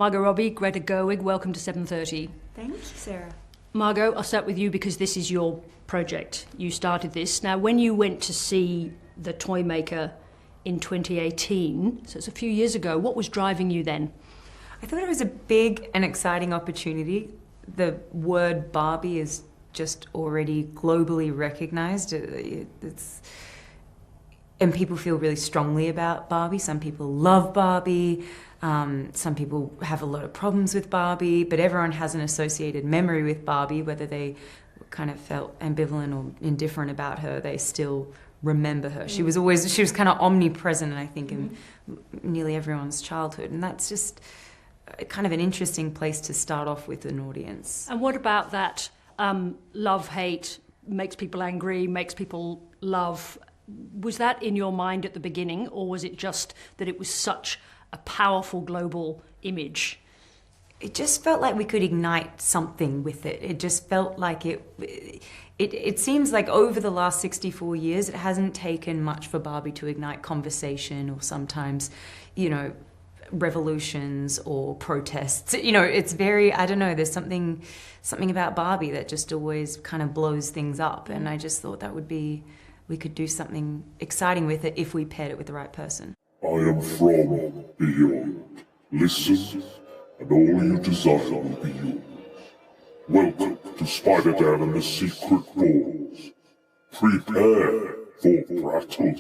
Margot, Robbie, Greta, Gerwig, welcome to 7:30. Thank you, Sarah. Margot, I'll start with you because this is your project. You started this. Now, when you went to see the toy maker in 2018, so it's a few years ago, what was driving you then? I thought it was a big and exciting opportunity. The word Barbie is just already globally recognized. And people feel really strongly about Barbie. Some people love Barbie. Some people have a lot of problems with Barbie, but everyone has an associated memory with Barbie, whether they kind of felt ambivalent or indifferent about her, they still remember her. She was kind of omnipresent, I think, in nearly everyone's childhood. And that's just kind of an interesting place to start off with an audience. And what about that love, hate, makes people angry, makes people love? Was that in your mind at the beginning, or was it just that it was such a powerful global image? It just felt like we could ignite something with it. It just felt like it seems like over the last 64 years, it hasn't taken much for Barbie to ignite conversation or sometimes, revolutions or protests. It's very, I don't know, there's something about Barbie that just always kind of blows things up. And I just thought we could do something exciting with it if we paired it with the right person. I am from beyond. Listen, and all you desire will be yours. Welcome to Spider-Dan and the Secret Wars. Prepare for Prattle.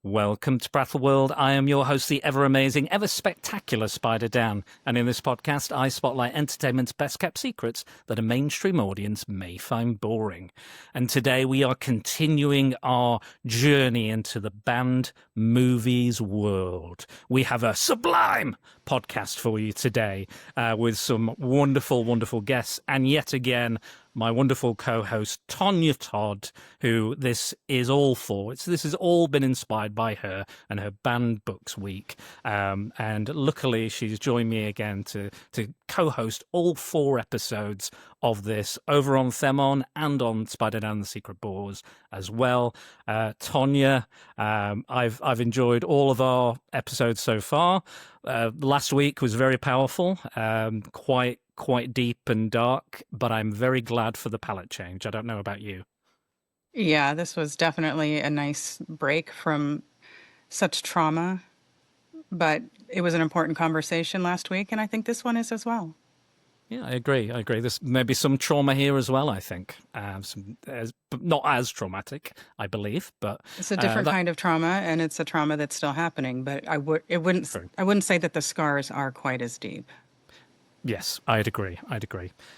Welcome to Prattle World. I am your host, the ever-amazing, ever-spectacular Spider-Dan. And in this podcast, I spotlight entertainment's best-kept secrets that a mainstream audience may find boring. And today we are continuing our journey into the banned movies world. We have a SUBLIME podcast for you today with some wonderful, wonderful guests. And yet again, my wonderful co-host, Tonya Todd, who this is all for. This has all been inspired by her and her banned books week. And luckily, she's joined me again to co-host all 4 episodes of this over on Femme and on Spider-Dan and the Secret Wars as well. Tonya, I've enjoyed all of our episodes so far. Last week was very powerful, quite deep and dark, but I'm very glad for the palette change. I don't know about you. Yeah, this was definitely a nice break from such trauma, but it was an important conversation last week, and I think this one is as well. Yeah, I agree. There's maybe some trauma here as well, I think. Not as traumatic, I believe, but it's a different kind of trauma, and it's a trauma that's still happening, but I wouldn't say that the scars are quite as deep. Yes, I'd agree.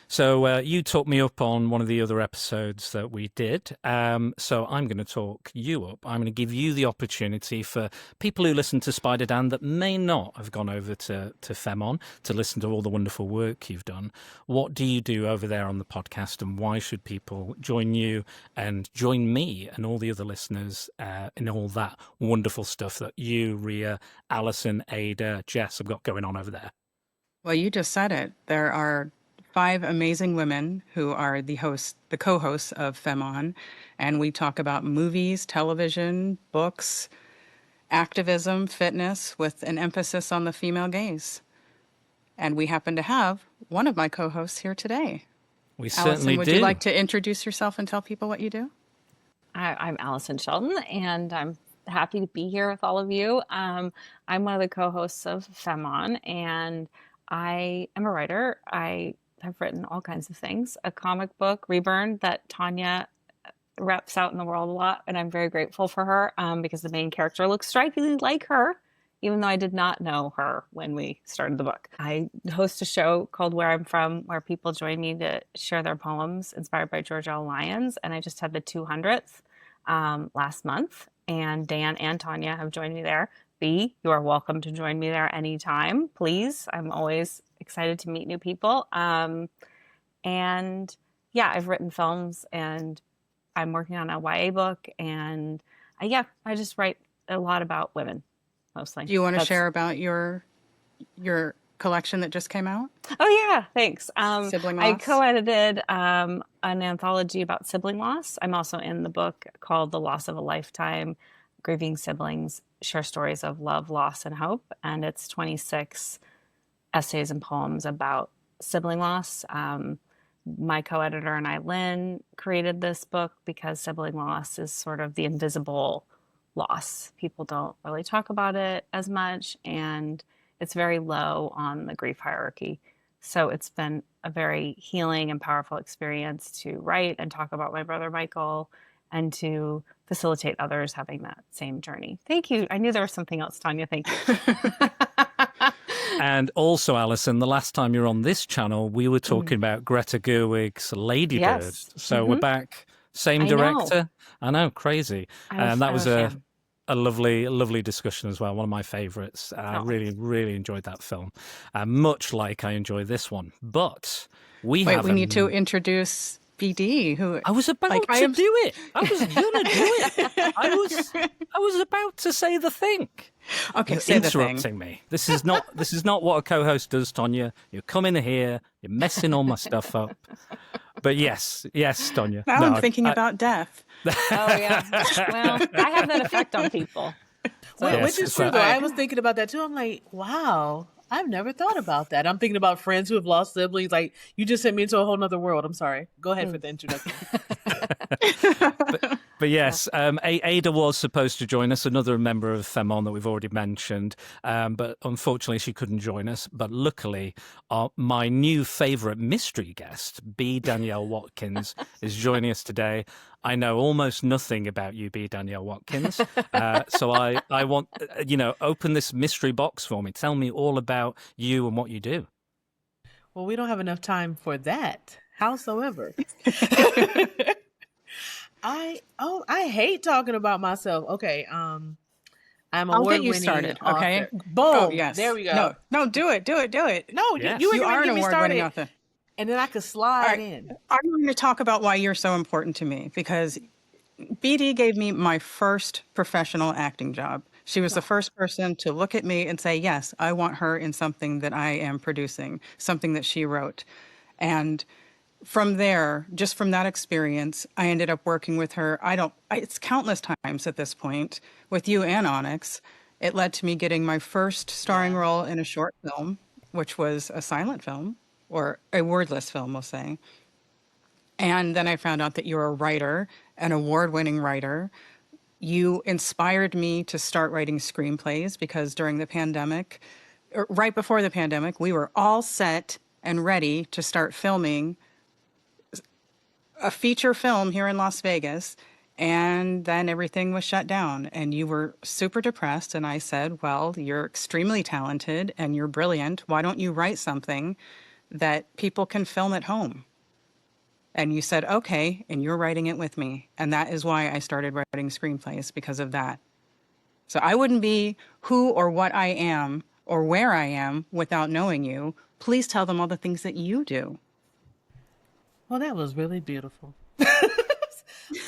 So you took me up on one of the other episodes that we did. So I'm going to talk you up. I'm going to give you the opportunity for people who listen to Spider-Dan that may not have gone over to Femme to listen to all the wonderful work you've done. What do you do over there on the podcast, and why should people join you and join me and all the other listeners in all that wonderful stuff that you, Rhea, Alyson, Ada, Jess have got going on over there? Well, you just said it. There are 5 amazing women who are the co-hosts of Femme, and we talk about movies, television, books, activism, fitness, with an emphasis on the female gaze. And we happen to have one of my co-hosts here today. We certainly Alyson, would you like to introduce yourself and tell people what you do? I'm Alyson Shelton, and I'm happy to be here with all of you. I'm one of the co-hosts of Femme, and I am a writer. I have written all kinds of things. A comic book, Reburn, that Tonya reps out in the world a lot, and I'm very grateful for her because the main character looks strikingly like her, even though I did not know her when we started the book. I host a show called Where I'm From, where people join me to share their poems inspired by George L. Lyons, and I just had the 200th last month, and Dan and Tonya have joined me there. B, you are welcome to join me there anytime, please. I'm always excited to meet new people. And yeah, I've written films, and I'm working on a YA book, and I just write a lot about women, mostly. Do you want to share about your collection that just came out? Oh yeah, thanks. Sibling I loss? co-edited an anthology about sibling loss. I'm also in the book called The Loss of a Lifetime. Grieving siblings share stories of love, loss, and hope. And it's 26 essays and poems about sibling loss. My co-editor and I, Lynn, created this book because sibling loss is sort of the invisible loss. People don't really talk about it as much, and it's very low on the grief hierarchy. So it's been a very healing and powerful experience to write and talk about my brother Michael and to facilitate others having that same journey. Thank you. I knew there was something else, Tonya. Thank you. And also, Alyson, the last time you were on this channel, we were talking about Greta Gerwig's Lady Bird. Yes. So we're back. Same director. I know, crazy. And that was a lovely discussion as well. One of my favorites. I really enjoyed that film. Much like I enjoy this one. But we need to introduce BD, who I was about to do it. I was gonna do it. I was about to say the thing. Okay, You're say interrupting the thing. me. This is not what a co-host does, Tonya. You come in here, you're messing all my stuff up. But yes, Tonya. Now I'm thinking about death. Oh yeah. Well, I have that effect on people. So. Well, which is true though. I was thinking about that too. I'm like, wow, I've never thought about that. I'm thinking about friends who have lost siblings. Like, you just sent me into a whole nother world. I'm sorry. Go ahead for the introduction. But yes, Ada was supposed to join us, another member of Femme that we've already mentioned, but unfortunately she couldn't join us. But luckily, my new favourite mystery guest, B. Danielle Watkins, is joining us today. I know almost nothing about you, B. Danielle Watkins, so I want, open this mystery box for me. Tell me all about you and what you do. Well, we don't have enough time for that. Howsoever. I hate talking about myself. Okay, I'm I'll get you started. author. Okay. Boom. Oh, yes. There we go. No, do it. No, Yes. you You are an get me award-winning started, author. and then I could slide in. I'm going to talk about why you're so important to me, because BD gave me my first professional acting job. She was the first person to look at me and say, yes, I want her in something that I am producing, something that she wrote. And from there, just from that experience, I ended up working with her. It's countless times at this point with you and Onyx. It led to me getting my first starring role in a short film, which was a silent film, or a wordless film, we'll say. And then I found out that you're a writer, an award-winning writer. You inspired me to start writing screenplays because during the pandemic, or right before the pandemic, we were all set and ready to start filming a feature film here in Las Vegas. And then everything was shut down and you were super depressed. And I said, well, you're extremely talented and you're brilliant. Why don't you write something that people can film at home? And you said, okay, and you're writing it with me. And that is why I started writing screenplays, because of that. So I wouldn't be who or what I am or where I am without knowing you. Please tell them all the things that you do. Well, that was really beautiful.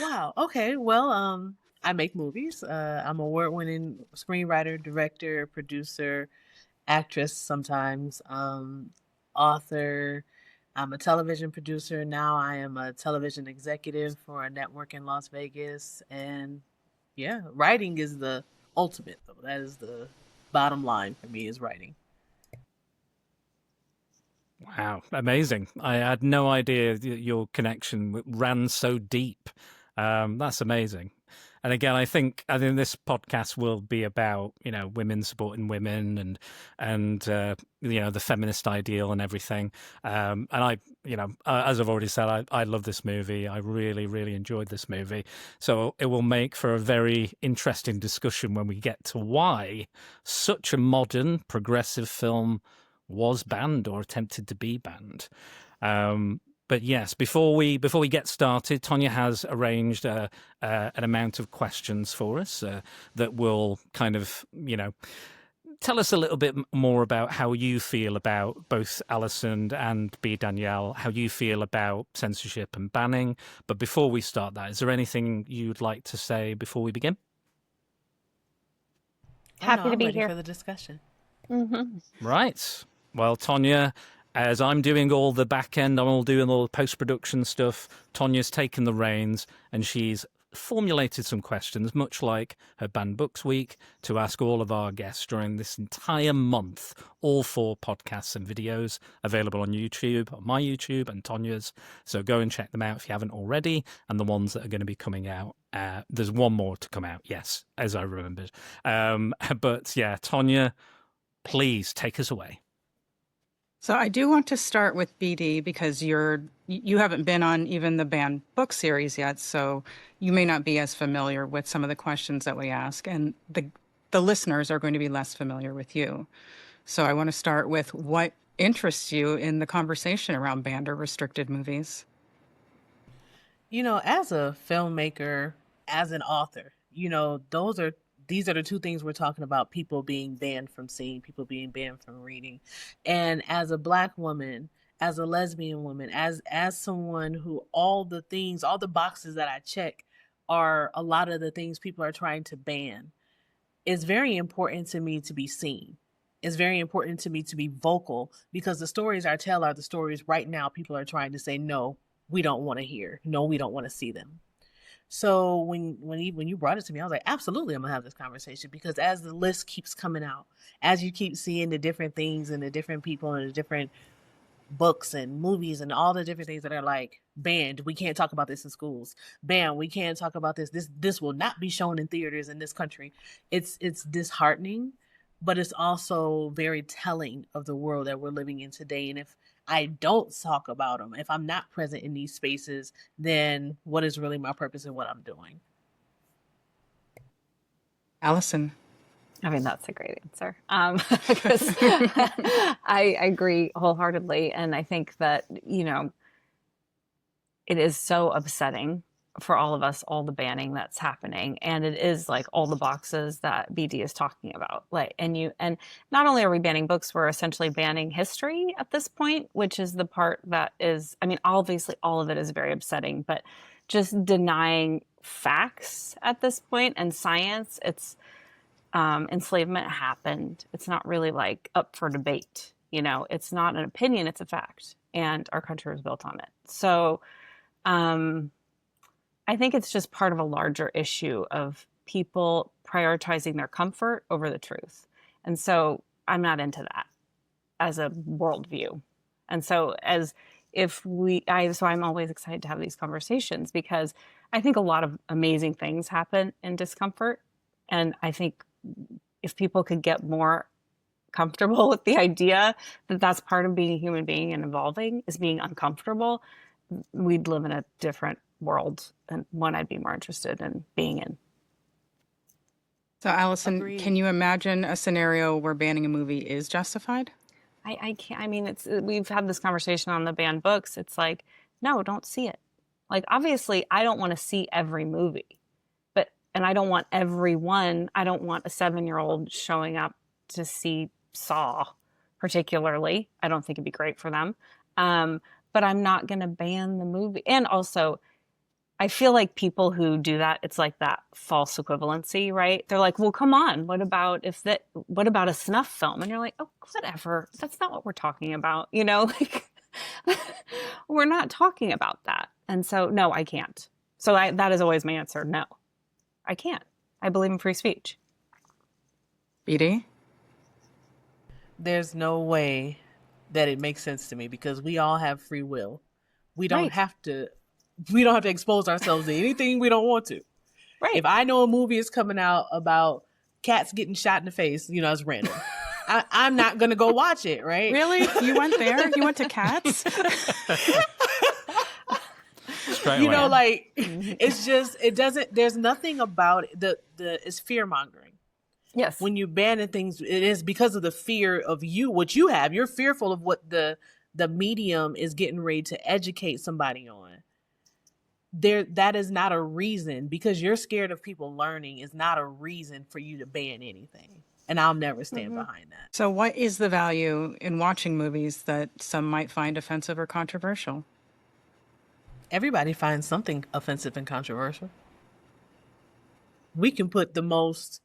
Wow. Okay. Well, I make movies. I'm an award-winning screenwriter, director, producer, actress sometimes, author. I'm a television producer. Now I am a television executive for a network in Las Vegas. And yeah, writing is the ultimate, though. That is the bottom line for me, is writing. Wow, amazing. I had no idea your connection ran so deep. That's amazing. And again, I think this podcast will be about, women supporting women and the feminist ideal and everything. And I, as I've already said, I love this movie. I really, really enjoyed this movie. So it will make for a very interesting discussion when we get to why such a modern, progressive film was banned or attempted to be banned. But yes, before we get started, Tonya has arranged an amount of questions for us that will kind of, tell us a little bit more about how you feel about both Alyson and B. Danielle, how you feel about censorship and banning. But before we start that, is there anything you'd like to say before we begin? Happy to be ready here for the discussion. Mm-hmm. Right. Well, Tonya, as I'm doing all the back end, I'm all doing all the post-production stuff, Tonya's taken the reins and she's formulated some questions, much like her Banned Books Week, to ask all of our guests during this entire month, all 4 podcasts and videos available on YouTube, on my YouTube and Tonya's. So go and check them out if you haven't already, and the ones that are going to be coming out. There's one more to come out, yes, as I remembered. But yeah, Tonya, please take us away. So I do want to start with BD because you haven't been on even the Banned Book series yet, so you may not be as familiar with some of the questions that we ask, and the listeners are going to be less familiar with you. So I want to start with what interests you in the conversation around banned or restricted movies. You know, as a filmmaker, as an author, you know, these are the 2 things we're talking about: people being banned from seeing, people being banned from reading. And as a Black woman, as a lesbian woman, as someone who all the boxes that I check are a lot of the things people are trying to ban, it's very important to me to be seen. It's very important to me to be vocal, because the stories I tell are the stories right now people are trying to say, no, we don't want to hear. No, we don't want to see them. So when you brought it to me, I was like, absolutely, I'm gonna have this conversation, because as the list keeps coming out, as you keep seeing the different things and the different people and the different books and movies and all the different things that are like banned, we can't talk about this in schools. Banned, we can't talk about this. This will not be shown in theaters in this country. It's disheartening, but it's also very telling of the world that we're living in today. And if I don't talk about them, if I'm not present in these spaces, then what is really my purpose in what I'm doing? Alyson. I mean, that's a great answer. Because I agree wholeheartedly. And I think that, you know, it is so upsetting for all of us, all the banning that's happening. And it is like all the boxes that BD is talking about. Like, and not only are we banning books, we're essentially banning history at this point, which is the part that is, I mean, obviously all of it is very upsetting, but just denying facts at this point and science, it's, enslavement happened. It's not really like up for debate. You know, it's not an opinion, it's a fact. And our country was built on it. So, I think it's just part of a larger issue of people prioritizing their comfort over the truth. And so I'm not into that as a worldview. And so so I'm always excited to have these conversations, because I think a lot of amazing things happen in discomfort. And I think if people could get more comfortable with the idea that that's part of being a human being and evolving, is being uncomfortable, we'd live in a different world, and one I'd be more interested in being in. So Alyson, Agreed. Can you imagine a scenario where banning a movie is justified? I can't. I mean, we've had this conversation on the banned books. It's like, no, don't see it. Like, obviously, I don't want to see every movie, and I don't want everyone. I don't want a 7-year-old showing up to see Saw, particularly. I don't think it'd be great for them. But I'm not going to ban the movie. And also, I feel like people who do that, it's like that false equivalency, right? They're like, well, come on, what about a snuff film? And you're like, oh, whatever. That's not what we're talking about. You know, like, we're not talking about that. And so, no, I can't. So that is always my answer. No, I can't. I believe in free speech. BD? There's no way that it makes sense to me, because we all have free will. We don't have to expose ourselves to anything we don't want to. Right. If I know a movie is coming out about cats getting shot in the face, you know, it's random. I'm not going to go watch it, right? Really? You went there? You went to cats? You know, like, it's just, there's nothing about it. It's fear mongering. Yes. When you ban things, it is because of the fear of what you have. You're fearful of what the medium is getting ready to educate somebody on. That is not a reason, because you're scared of people learning is not a reason for you to ban anything. And I'll never stand behind that. So what is the value in watching movies that some might find offensive or controversial? Everybody finds something offensive and controversial. We can put the most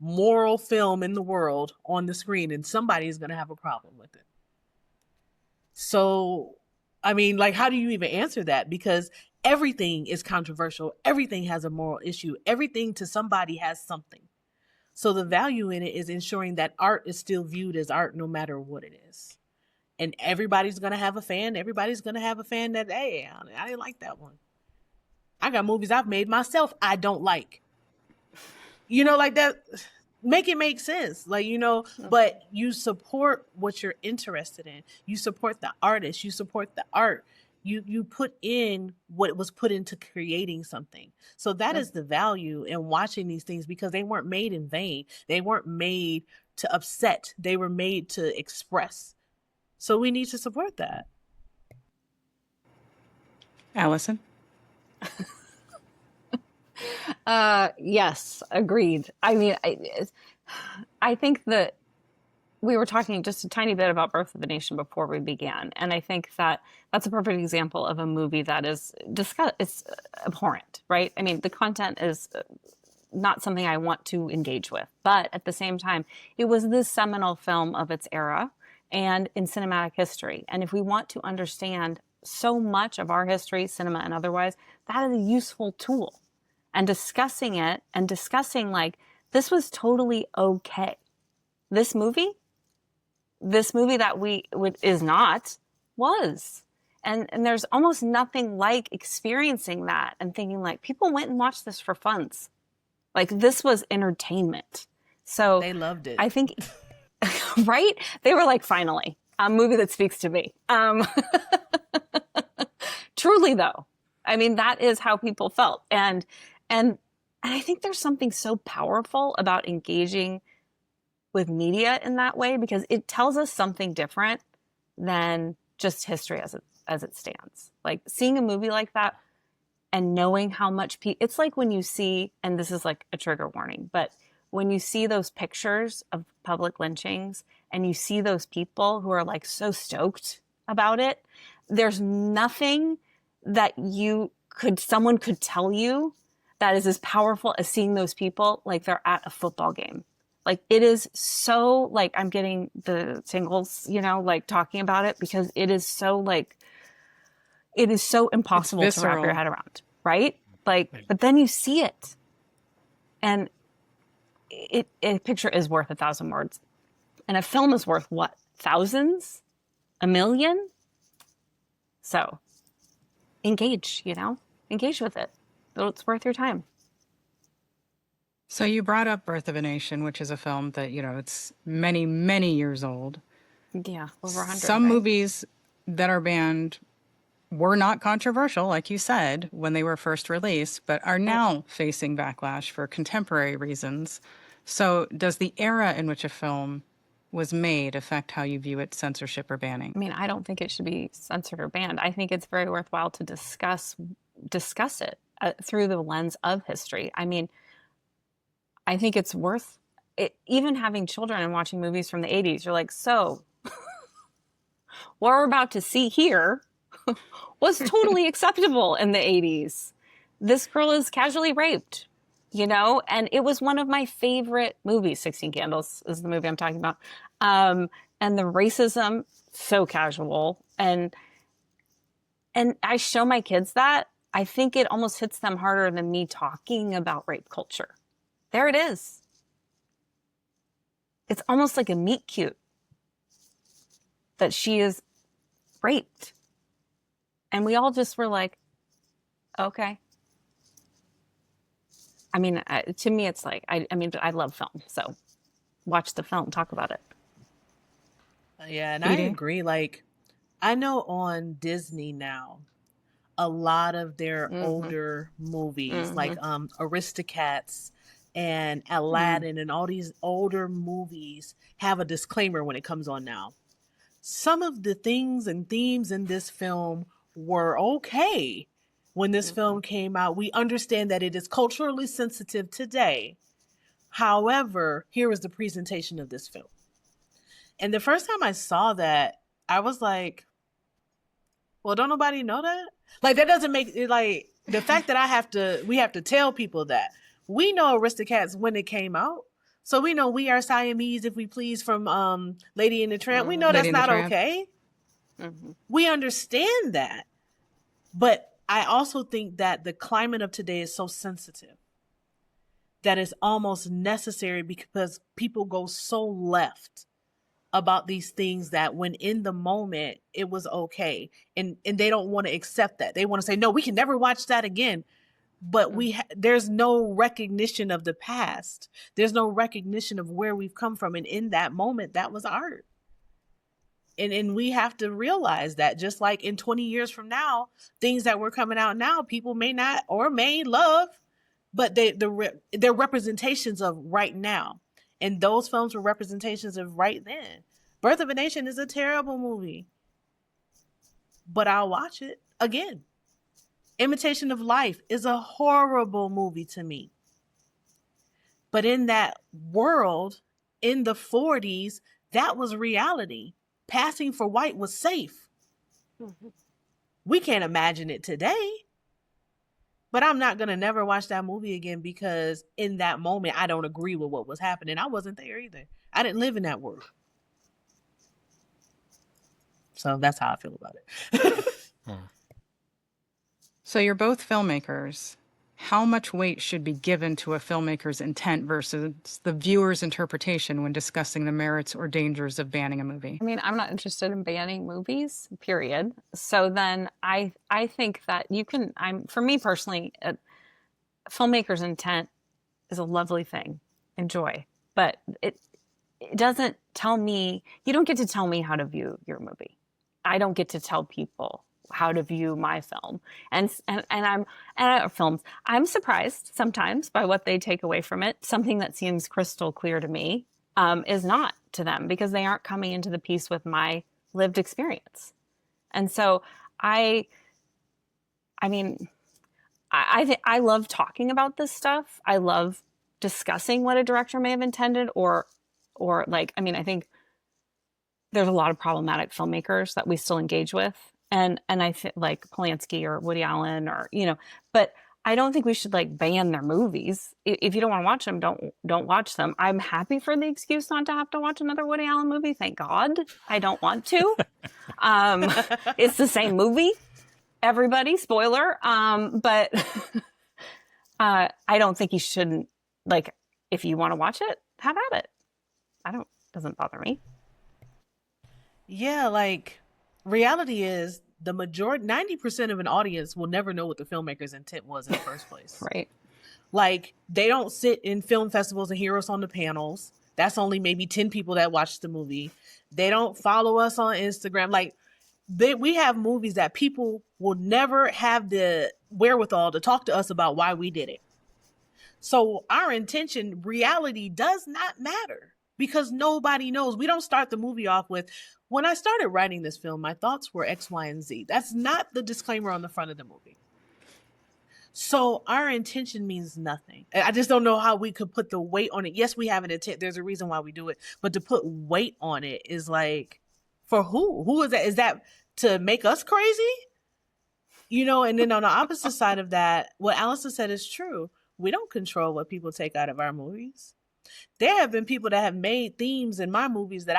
moral film in the world on the screen and somebody is going to have a problem with it. So, I mean, like, how do you even answer that? Because everything is controversial. Everything has a moral issue. Everything to somebody has something. So the value in it is ensuring that art is still viewed as art no matter what it is. And everybody's going to have a fan. Everybody's going to have a fan that, hey, I didn't like that one. I got movies I've made myself I don't like. You know, like that. Make it make sense. Like, you know, but you support what you're interested in. You support the artist. You support the art. You put in what was put into creating something. So that is the value in watching these things, because they weren't made in vain. They weren't made to upset. They were made to express. So we need to support that. Alyson? Yes, agreed. I mean, I think that we were talking just a tiny bit about Birth of a Nation before we began, and I think that that's a perfect example of a movie that is it's abhorrent, right? I mean, the content is not something I want to engage with, but at the same time, it was this seminal film of its era and in cinematic history. And if we want to understand so much of our history, cinema and otherwise, that is a useful tool. And discussing it and discussing, like, this was totally okay. This movie that is not, was. And there's almost nothing like experiencing that and thinking, like, people went and watched this for funs. Like, this was entertainment. So They loved it. I think, right? They were like, finally, a movie that speaks to me. Truly, though. I mean, that is how people felt. And I think there's something so powerful about engaging with media in that way, because it tells us something different than just history as it stands. Like, seeing a movie like that and knowing how much it's like when you see, and this is like a trigger warning, but when you see those pictures of public lynchings and you see those people who are like so stoked about it, there's nothing that someone could tell you that is as powerful as seeing those people like they're at a football game. Like, it is so, like, I'm getting the tingles, you know, like, talking about it, because it is so, like, it is so impossible to wrap your head around, right? Like, but then you see it, and a picture is worth 1,000 words, and a film is worth what? Thousands? A million? So engage, you know, engage with it. It's worth your time. So you brought up Birth of a Nation, which is a film that, you know, it's many, many years old. Yeah, over 100. Some right? movies that are banned were not controversial, like you said, when they were first released, but are now facing backlash for contemporary reasons. So does the era in which a film was made affect how you view its censorship or banning? I mean, I don't think it should be censored or banned. I think it's very worthwhile to discuss it through the lens of history. I mean, I think it's worth it. Even having children and watching movies from the 80s, you're like, so what we're about to see here was totally acceptable in the 80s. This girl is casually raped, you know, and it was one of my favorite movies. 16 Candles is the movie I'm talking about. And the racism, so casual. And I show my kids that. I think it almost hits them harder than me talking about rape culture. There it is. It's almost like a meet cute that she is raped. And we all just were like, okay. I mean, to me, it's like, I mean, I love film. So watch the film, talk about it. Yeah, and I agree. Like, I know on Disney now, a lot of their older movies, like Aristocats and Aladdin and all these older movies have a disclaimer when it comes on now. Some of the things and themes in this film were okay when this film came out. We understand that it is culturally sensitive today. However, here is the presentation of this film. And the first time I saw that, I was like, well, don't nobody know that? Like, that doesn't make it, like, the fact that we have to tell people that. We know Aristocats when it came out. So we know We Are Siamese, If We Please from Lady and the Tramp. We know that's not okay. We understand that. But I also think that the climate of today is so sensitive that it's almost necessary because people go so left about these things that when in the moment it was okay. And they don't want to accept that. They want to say, no, we can never watch that again. But there's no recognition of the past. There's no recognition of where we've come from. And in that moment, that was art. And we have to realize that just like in 20 years from now, things that were coming out now, people may not or may love, but they're representations of right now. And those films were representations of right then. Birth of a Nation is a terrible movie, but I'll watch it again. Imitation of Life is a horrible movie to me. But in that world, in the 40s, that was reality. Passing for white was safe. We can't imagine it today. But I'm not going to never watch that movie again because in that moment, I don't agree with what was happening. I wasn't there either. I didn't live in that world. So that's how I feel about it. So you're both filmmakers. How much weight should be given to a filmmaker's intent versus the viewer's interpretation when discussing the merits or dangers of banning a movie? I mean, I'm not interested in banning movies, period. So then I think that you can, for me personally, a filmmaker's intent is a lovely thing. Enjoy. But it doesn't tell me, you don't get to tell me how to view your movie. I don't get to tell people how to view my film and films. I'm surprised sometimes by what they take away from it. Something that seems crystal clear to me is not to them because they aren't coming into the piece with my lived experience. And so I love talking about this stuff. I love discussing what a director may have intended or I think there's a lot of problematic filmmakers that we still engage with. And I think like Polanski or Woody Allen or, but I don't think we should like ban their movies. If you don't want to watch them, don't watch them. I'm happy for the excuse not to have to watch another Woody Allen movie. Thank God. I don't want to. It's the same movie. Everybody, spoiler. But I don't think you shouldn't, like, if you want to watch it, have at it. Doesn't bother me. Yeah, like reality is the majority, 90% of an audience will never know what the filmmaker's intent was in the first place. Right. Like they don't sit in film festivals and hear us on the panels. That's only maybe 10 people that watch the movie. They don't follow us on Instagram. Like we have movies that people will never have the wherewithal to talk to us about why we did it. So our intention, reality does not matter because nobody knows. We don't start the movie off with, when I started writing this film, my thoughts were X, Y, and Z. That's not the disclaimer on the front of the movie. So our intention means nothing. I just don't know how we could put the weight on it. Yes, we have an intent. There's a reason why we do it. But to put weight on it is like, for who? Who is that? Is that to make us crazy? And then on the opposite side of that, what Alyson said is true. We don't control what people take out of our movies. There have been people that have made themes in my movies that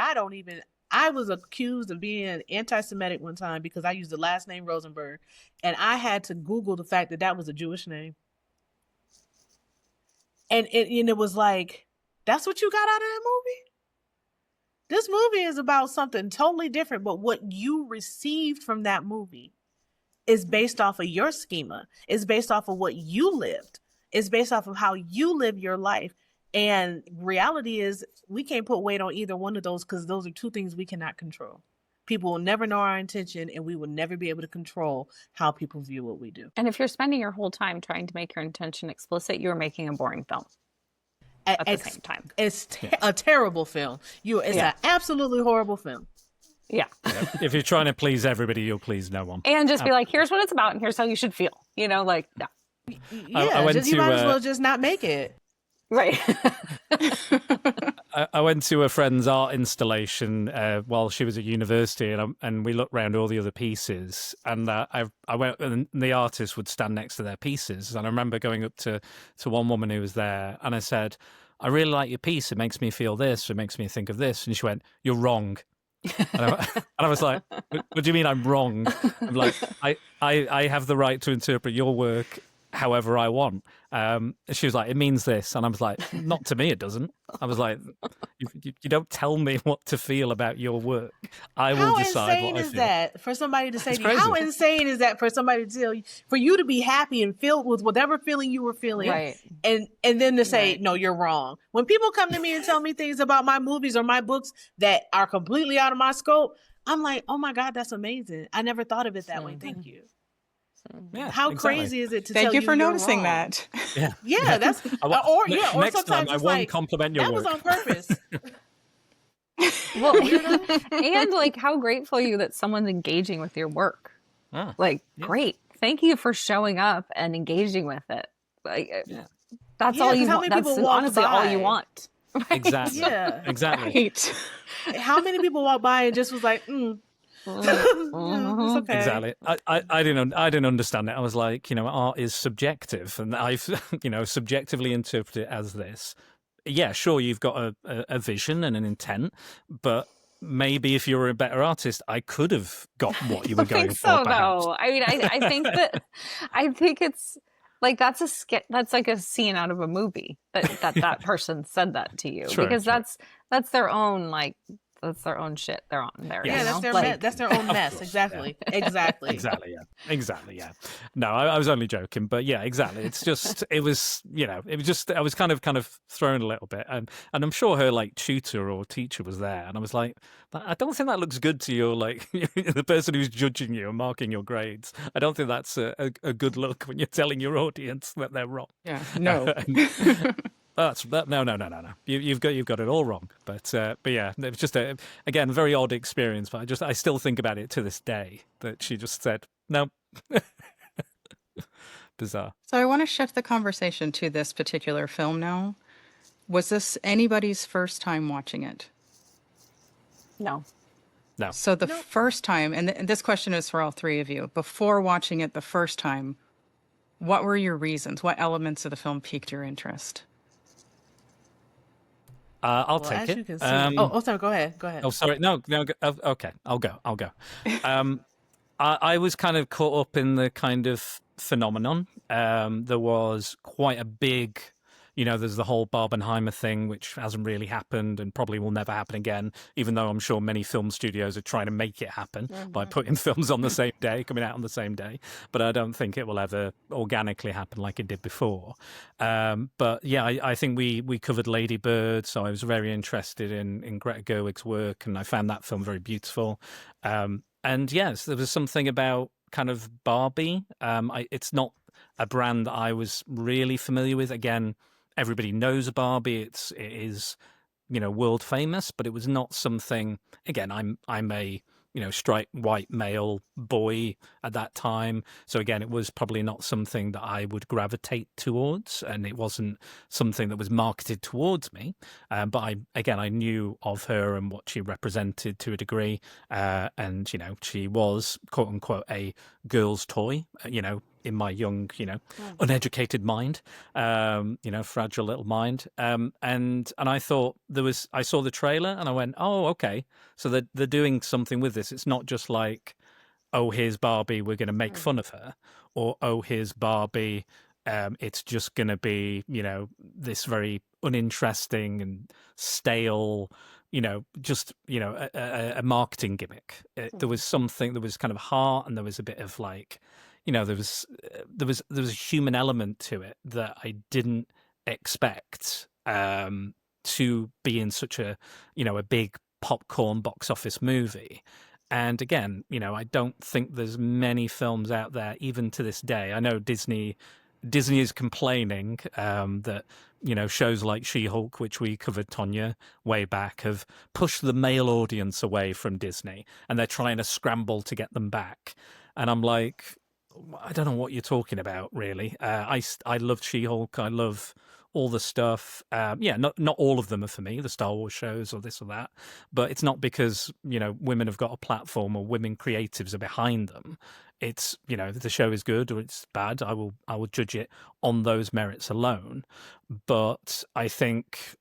I was accused of being anti-Semitic one time because I used the last name Rosenberg, and I had to Google the fact that was a Jewish name. And it was like, that's what you got out of that movie? This movie is about something totally different, but what you received from that movie is based off of your schema. It's based off of what you lived. It's based off of how you live your life. And reality is we can't put weight on either one of those because those are two things we cannot control. People will never know our intention and we will never be able to control how people view what we do. And if you're spending your whole time trying to make your intention explicit, you're making a boring film at the same time. It's a terrible film. It's an absolutely horrible film. Yeah. If you're trying to please everybody, you'll please no one. And just be like, here's what it's about and here's how you should feel. No. Yeah, you might as well just not make it. Right. I went to a friend's art installation while she was at university, and we looked around all the other pieces. And I went, and the artist would stand next to their pieces. And I remember going up to one woman who was there, and I said, "I really like your piece. It makes me feel this. It makes me think of this." And she went, "You're wrong." And I was like, what do you mean I'm wrong? I'm like, I have the right to interpret your work however I want. She was like, it means this. And I was like, not to me, it doesn't. I was like, you don't tell me what to feel about your work. I will decide what I feel. How insane is that for somebody to say to you? Crazy. How insane is that for somebody to tell you, for you to be happy and filled with whatever feeling you were feeling, Right. and then to say, no, you're wrong. When people come to me and tell me things about my movies or my books that are completely out of my scope, I'm like, oh my God, that's amazing. I never thought of it that way. Thank you. Yeah, How exactly. crazy is it to Thank tell you for you're noticing wrong? that. Yeah, Yeah, that's or next sometimes time I it's won't like compliment your that work. was on purpose. Well, and like how grateful are you that someone's engaging with your work? Ah, Like, yeah. great. Thank you for showing up and engaging with it. Like, that's Yeah, all 'cause you how want. many That's people walk honestly all you by? want. Exactly. Yeah. Exactly. Right. How many people walk by and just was like, it's okay. Exactly. I didn't understand it. I was like, art is subjective, and I've subjectively interpreted it as this. Yeah, sure, you've got a vision and an intent, but maybe if you were a better artist, I could have got what you were I going think for. so, Perhaps. though. I mean, I think that it's like that's that's like a scene out of a movie that person said that to you, True, because true. that's their own that's their own shit they're on there. Yeah, you that's know? their like, that's their own mess. course, Exactly. Exactly. Exactly. Yeah. No, I was only joking, but yeah, exactly. It's just, it was just, I was kind of thrown a little bit, and I'm sure her like tutor or teacher was there, and I was like, I don't think that looks good to you, like the person who's judging you and marking your grades. I don't think that's a good look when you're telling your audience that they're wrong. Yeah. No. No. You've got it all wrong. But yeah, it was just again a very odd experience. But I still think about it to this day that she just said no. Bizarre. So I want to shift the conversation to this particular film now. Was this anybody's first time watching it? no. No. So the first time, and this question is for all three of you, before watching it the first time, what were your reasons? What elements of the film piqued your interest? I'll Well, take as it. you can see, sorry. Go ahead. Oh, sorry. No. Okay. I'll go. I was kind of caught up in the kind of phenomenon. There was quite a big, there's the whole Barbenheimer thing, which hasn't really happened and probably will never happen again, even though I'm sure many film studios are trying to make it happen by putting films on the same day, coming out on the same day. But I don't think it will ever organically happen like it did before. But yeah, I think we covered Lady Bird, so I was very interested in Greta Gerwig's work, and I found that film very beautiful. And yes, there was something about kind of Barbie. It's not a brand that I was really familiar with. Again, everybody knows Barbie. It is, world famous, but it was not something. Again, I'm a straight white male boy at that time, so again, it was probably not something that I would gravitate towards, and it wasn't something that was marketed towards me. But I knew of her and what she represented to a degree, and she was quote unquote a girl's toy. In my young, uneducated mind, fragile little mind. And I thought I saw the trailer and I went, oh, okay. So they're doing something with this. It's not just like, oh, here's Barbie, we're going to make fun of her, or oh, here's Barbie, it's just going to be, this very uninteresting and stale, a marketing gimmick. There was something, there was kind of heart, and there was a bit of like, there was a human element to it that I didn't expect to be in such a big popcorn box office movie. And again, I don't think there's many films out there, even to this day. I know Disney is complaining that shows like She-Hulk, which we covered, Tonya, way back, have pushed the male audience away from Disney, and they're trying to scramble to get them back. And I'm like, I don't know what you're talking about, really. I loved She-Hulk. I love all the stuff. Not all of them are for me, the Star Wars shows or this or that. But it's not because, women have got a platform or women creatives are behind them. It's, if the show is good or it's bad, I will judge it on those merits alone. But I think,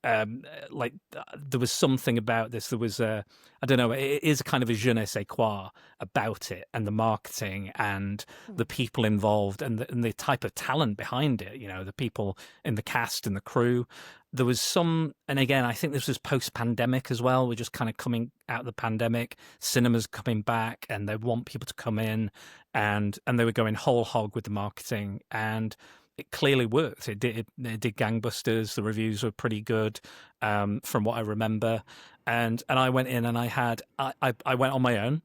there was something about this. There was I don't know, it is kind of a je ne sais quoi about it, and the marketing and the people involved and the type of talent behind it, you know, the people in the cast and the crew. There was some, and again, I think this was post-pandemic as well. We're just kind of coming out of the pandemic, cinemas coming back, and they want people to come in, and they were going whole hog with the marketing, and it clearly worked. It did gangbusters. The reviews were pretty good, from what I remember. And I went in and I went on my own,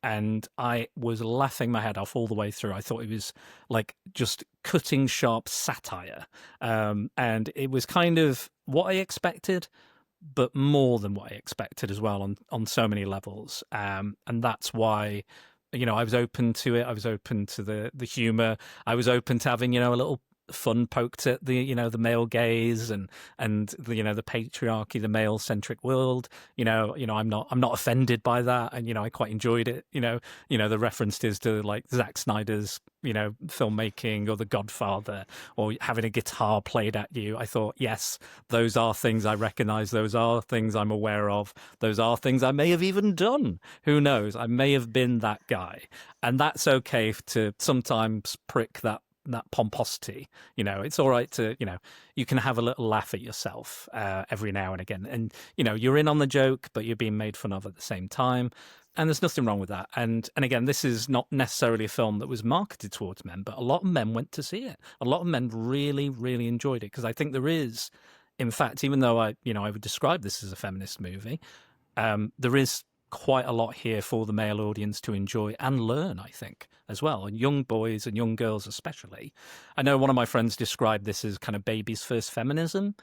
and I was laughing my head off all the way through. I thought it was like just cutting sharp satire, and it was kind of what I expected, but more than what I expected as well on so many levels. And that's why, you know, I was open to it. I was open to the humor. I was open to having, you know, a little fun poked at the, you know, the male gaze and the, you know, the patriarchy, the male centric world. You know, I'm not offended by that, and you know, I quite enjoyed it. You know, the references to like Zack Snyder's, you know, filmmaking, or The Godfather, or having a guitar played at you. I thought, yes, those are things I recognize. Those are things I'm aware of. Those are things I may have even done. Who knows? I may have been that guy, and that's okay to sometimes prick that pomposity. You know, it's all right to, you know, you can have a little laugh at yourself every now and again, and you know, you're in on the joke, but you're being made fun of at the same time, and there's nothing wrong with that. And again, this is not necessarily a film that was marketed towards men, but a lot of men went to see it. A lot of men really, really enjoyed it, because I think there is, in fact, even though I would describe this as a feminist movie, there is quite a lot here for the male audience to enjoy and learn, I think, as well, and young boys and young girls especially. I know one of my friends described this as kind of baby's first feminism,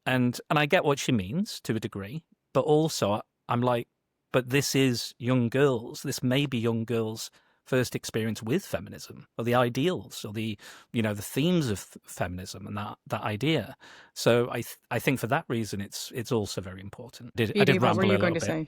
and I get what she means to a degree, but also I'm like, but this is young girls. This may be young girls' first experience with feminism, or the ideals, or the, you know, the themes of feminism and that idea. So I think for that reason, it's also very important. I did what were ramble you a going to little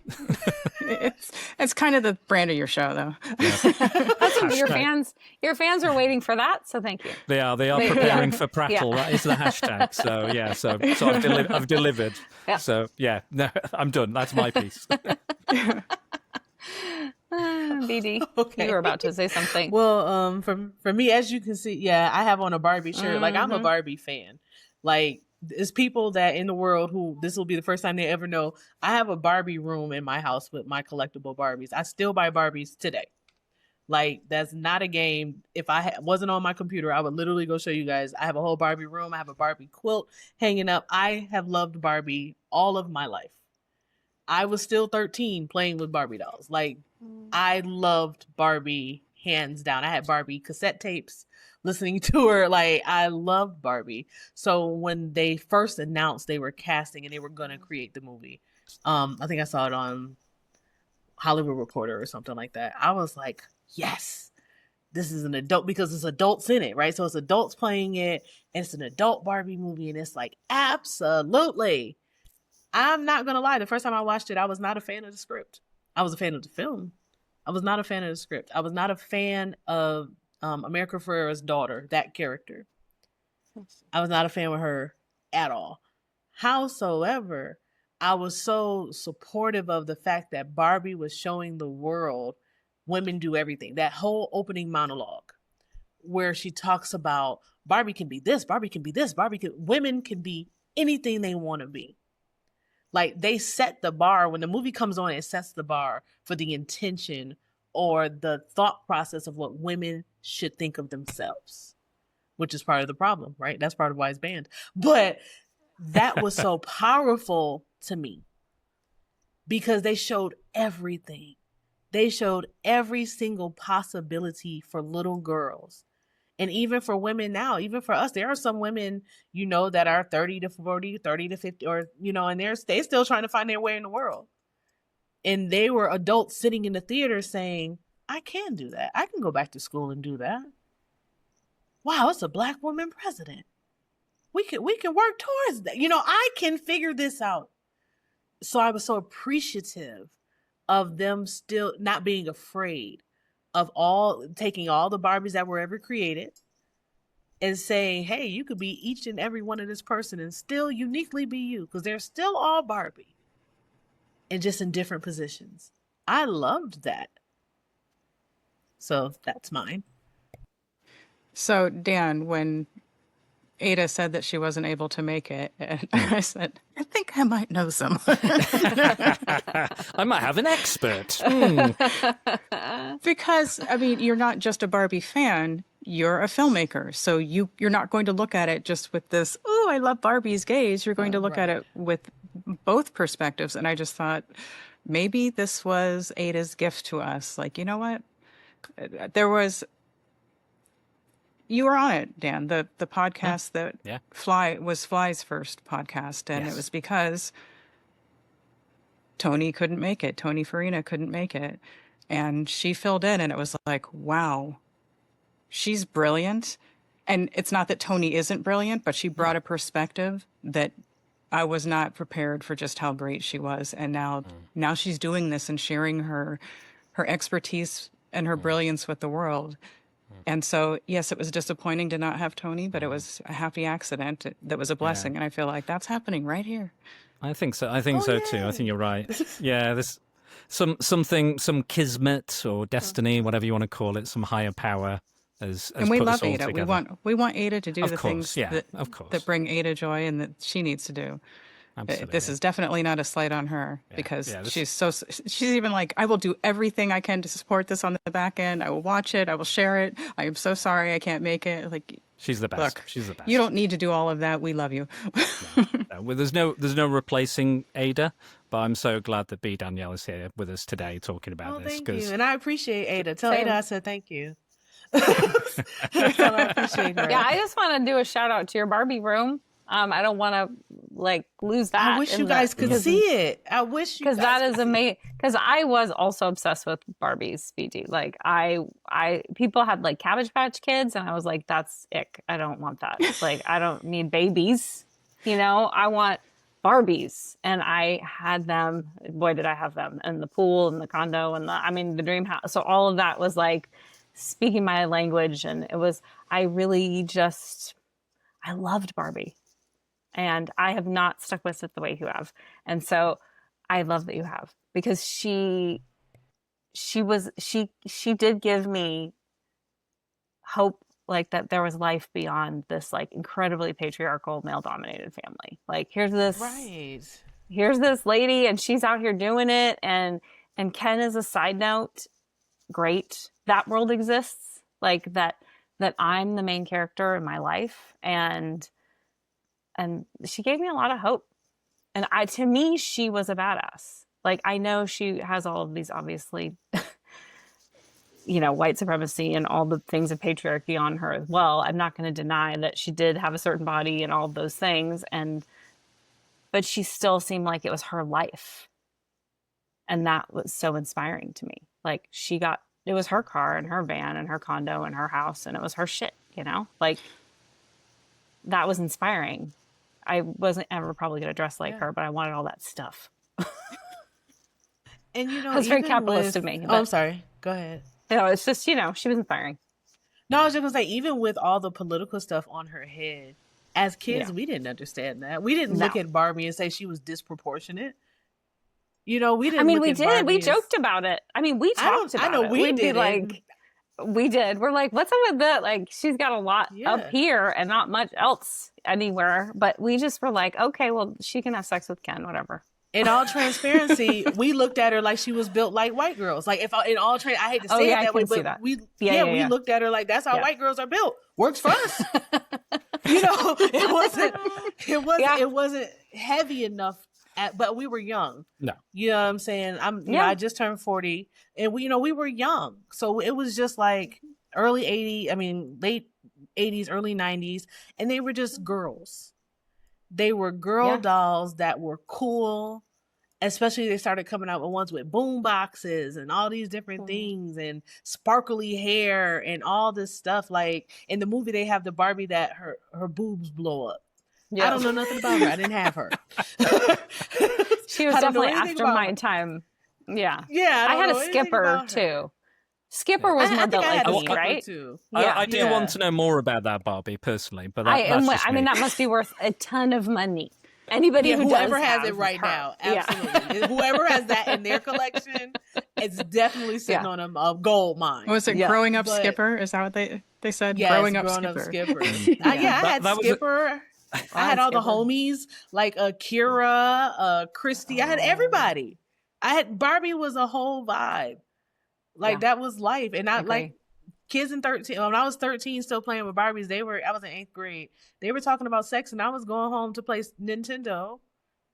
say? It's kind of the brand of your show, though. Yeah. Your fans are waiting for that, so thank you. They are preparing for Prattle. That is the hashtag. So yeah, so I've delivered. Yeah. So yeah, no, I'm done. That's my piece. BD, Okay. you were about to say something. Well, for me, as you can see, yeah, I have on a Barbie shirt. Like, I'm a Barbie fan. Like, there's people that in the world who this will be the first time they ever know. I have a Barbie room in my house with my collectible Barbies. I still buy Barbies today. Like, that's not a game. If I wasn't on my computer, I would literally go show you guys. I have a whole Barbie room. I have a Barbie quilt hanging up. I have loved Barbie all of my life. I was still 13 playing with Barbie dolls. Like, I loved Barbie hands down. I had Barbie cassette tapes listening to her. Like, I loved Barbie. So when they first announced they were casting and they were going to create the movie, I think I saw it on Hollywood Reporter or something like that. I was like, yes, this is an adult, because it's adults in it, right? So it's adults playing it, and it's an adult Barbie movie, and it's like, absolutely. I'm not going to lie. The first time I watched it, I was not a fan of the script. I was a fan of the film. I was not a fan of the script. I was not a fan of America Ferrera's daughter, that character. I was not a fan with her at all. Howsoever, I was so supportive of the fact that Barbie was showing the world women do everything. That whole opening monologue where she talks about Barbie can be this, Barbie can be this, women can be anything they want to be. Like, they set the bar. When the movie comes on, it sets the bar for the intention or the thought process of what women should think of themselves, which is part of the problem, right? That's part of why it's banned. But that was so powerful to me because they showed everything. They showed every single possibility for little girls. And even for women now, even for us, there are some women, you know, that are 30 to 40, 30 to 50, or, you know, and they're still trying to find their way in the world. And they were adults sitting in the theater saying, I can do that. I can go back to school and do that. Wow, it's a Black woman president. We can work towards that. You know, I can figure this out. So I was so appreciative of them still not being afraid of taking all the Barbies that were ever created and saying, hey, you could be each and every one of this person and still uniquely be you, because they're still all Barbie and just in different positions. I loved that. So that's mine. So, Dan, when Ada said that she wasn't able to make it, and I said, I think I might know someone. I might have an expert. Because, I mean, you're not just a Barbie fan, you're a filmmaker. So you're not going to look at it just with this, oh, I love Barbie's gaze. You're going to look at it with both perspectives. And I just thought, maybe this was Ada's gift to us. Like, you know what? You were on it, Dan. The podcast that was Fly's first podcast, and it was because Tony couldn't make it. Tony Farina couldn't make it, and she filled in, and it was like, wow, she's brilliant. And it's not that Tony isn't brilliant, but she brought a perspective that I was not prepared for, just how great she was. And now she's doing this and sharing her expertise and her brilliance with the world. And so, yes, it was disappointing to not have Tony, but it was a happy accident that was a blessing. And I feel like that's happening right here. I think so. I think so too. I think you're right. Yeah, there's some kismet or destiny, whatever you want to call it, some higher power. And we put love us all Ada. together. We want Ada to do of the course, things that bring Ada joy and that she needs to do. Absolutely. This is definitely not a slight on her, because she's even like, I will do everything I can to support this on the back end. I will watch it. I will share it. I am so sorry I can't make it. Like, she's the best. Look, she's the best. You don't need to do all of that. We love you. No. Well, there's no replacing Ada, but I'm so glad that B. Danielle is here with us today talking about this. Thank you. And I appreciate Ada. Tell Ada I said thank you. I appreciate her. Yeah, I just want to do a shout out to your Barbie room. I don't want to lose that. I wish you guys could see it. I wish you guys, because that is amazing. Because I was also obsessed with Barbies, BD. Like people had like Cabbage Patch Kids, and I was like, that's ick. I don't want that. Like, I don't need babies. I want Barbies, and I had them. Boy, did I have them! And the pool, and the condo, and the dream house. So all of that was like speaking my language, and it was. I loved Barbie. And I have not stuck with it the way you have. And so I love that you have, because she did give me hope, like that there was life beyond this like incredibly patriarchal male dominated family. Like, here's this lady and she's out here doing it. And Ken is a side note. Great. That world exists, like that I'm the main character in my life. And she gave me a lot of hope. And to me, she was a badass. Like, I know she has all of these, obviously, white supremacy and all the things of patriarchy on her as well. I'm not going to deny that she did have a certain body and all of those things. But she still seemed like it was her life. And that was so inspiring to me. Like, it was her car and her van and her condo and her house, and it was her shit, like that was inspiring. I wasn't ever probably going to dress like her, but I wanted all that stuff. And it's very capitalist of me. But, I'm sorry. Go ahead. It's just, she was inspiring. No, I was just going to say, even with all the political stuff on her head, as kids, we didn't understand that. We didn't look at Barbie and say she was disproportionate. We didn't. We did. We joked about it. We talked about it. I know we'd be like, we did. We're like, what's up with that? Like, she's got a lot up here and not much else anywhere. But we just were like, okay, well, she can have sex with Ken, whatever. In all transparency, we looked at her like she was built like white girls. Like, I hate to say it that way, but we looked at her like that's how white girls are built. Works for us. It wasn't heavy enough. But we were young. No. You know what I'm saying? I just turned 40, and we were young. So it was just like late 80s, early 90s, and they were just girls. They were girl dolls that were cool. Especially they started coming out with ones with boom boxes and all these different things and sparkly hair and all this stuff. Like, in the movie, they have the Barbie that her boobs blow up. Yeah. I don't know nothing about her. I didn't have her. She was definitely after my time. Yeah. Yeah. I had a skipper too. Skipper was more I think built I like had a me, Skipper right? too. Yeah. I do Yeah. want to know more about that Barbie personally, but I that's am. just I me. mean, that must be worth a ton of money. Anybody Yeah, who whoever does has have it right her. now, Yeah. absolutely. Whoever has that in their collection, it's definitely sitting on a gold mine. Was it Yeah. Growing Up But- Skipper? Is that what they said? Yes, Growing Up Grown Up Skipper. Skipper. I had That was Skipper. I had all the Skipper. homies like Kira, Christy. I had everybody. I had Barbie was a whole vibe. Like Yeah. that was life, and I Agree. like kids in 13. When I was 13, still playing with Barbies. I was in 8th grade. They were talking about sex, and I was going home to play Nintendo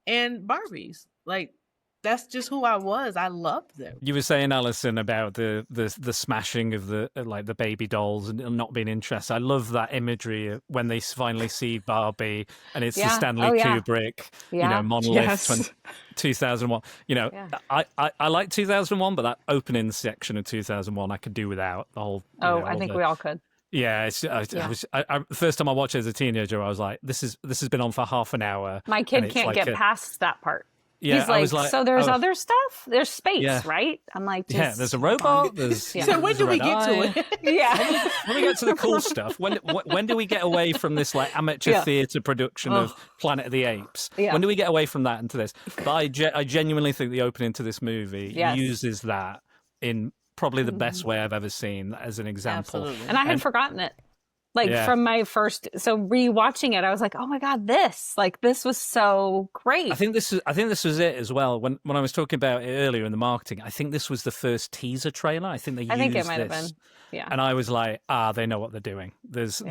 and Barbies. Like that's just who I was. I loved them. You were saying, Alyson, about the smashing of the like the baby dolls and not being interested. I love that imagery of when they finally see Barbie and it's the Yeah. Stanley Oh, yeah. Kubrick, Yeah. monolith, Yes. 2001. Yeah. I like 2001, but that opening section of 2001 I could do without the whole. I think we all could. Yeah, the first time I watched it as a teenager, I was like, this has been on for half an hour. My and kid it's can't like get past that part. Yeah, He's I was so there's oh, other stuff? There's space, Yeah. right? I'm like, Yeah, just there's a robot. There's So when there's do a we red get eye. to it? Yeah. When we get to the cool stuff, when do we get away from this like amateur Yeah. theatre production of Planet of the Apes? Yeah. When do we get away from that into this? But I genuinely think the opening to this movie Yes. uses that in probably the best way I've ever seen as an example. Absolutely. And I had forgotten it. Like Yeah. from my first, so rewatching it, I was like, oh my God, this was so great. I think this was it as well. When I was talking about it earlier in the marketing, I think this was the first teaser trailer. I think they I think it used might have this. been. Yeah. And I was like, they know what they're doing. There's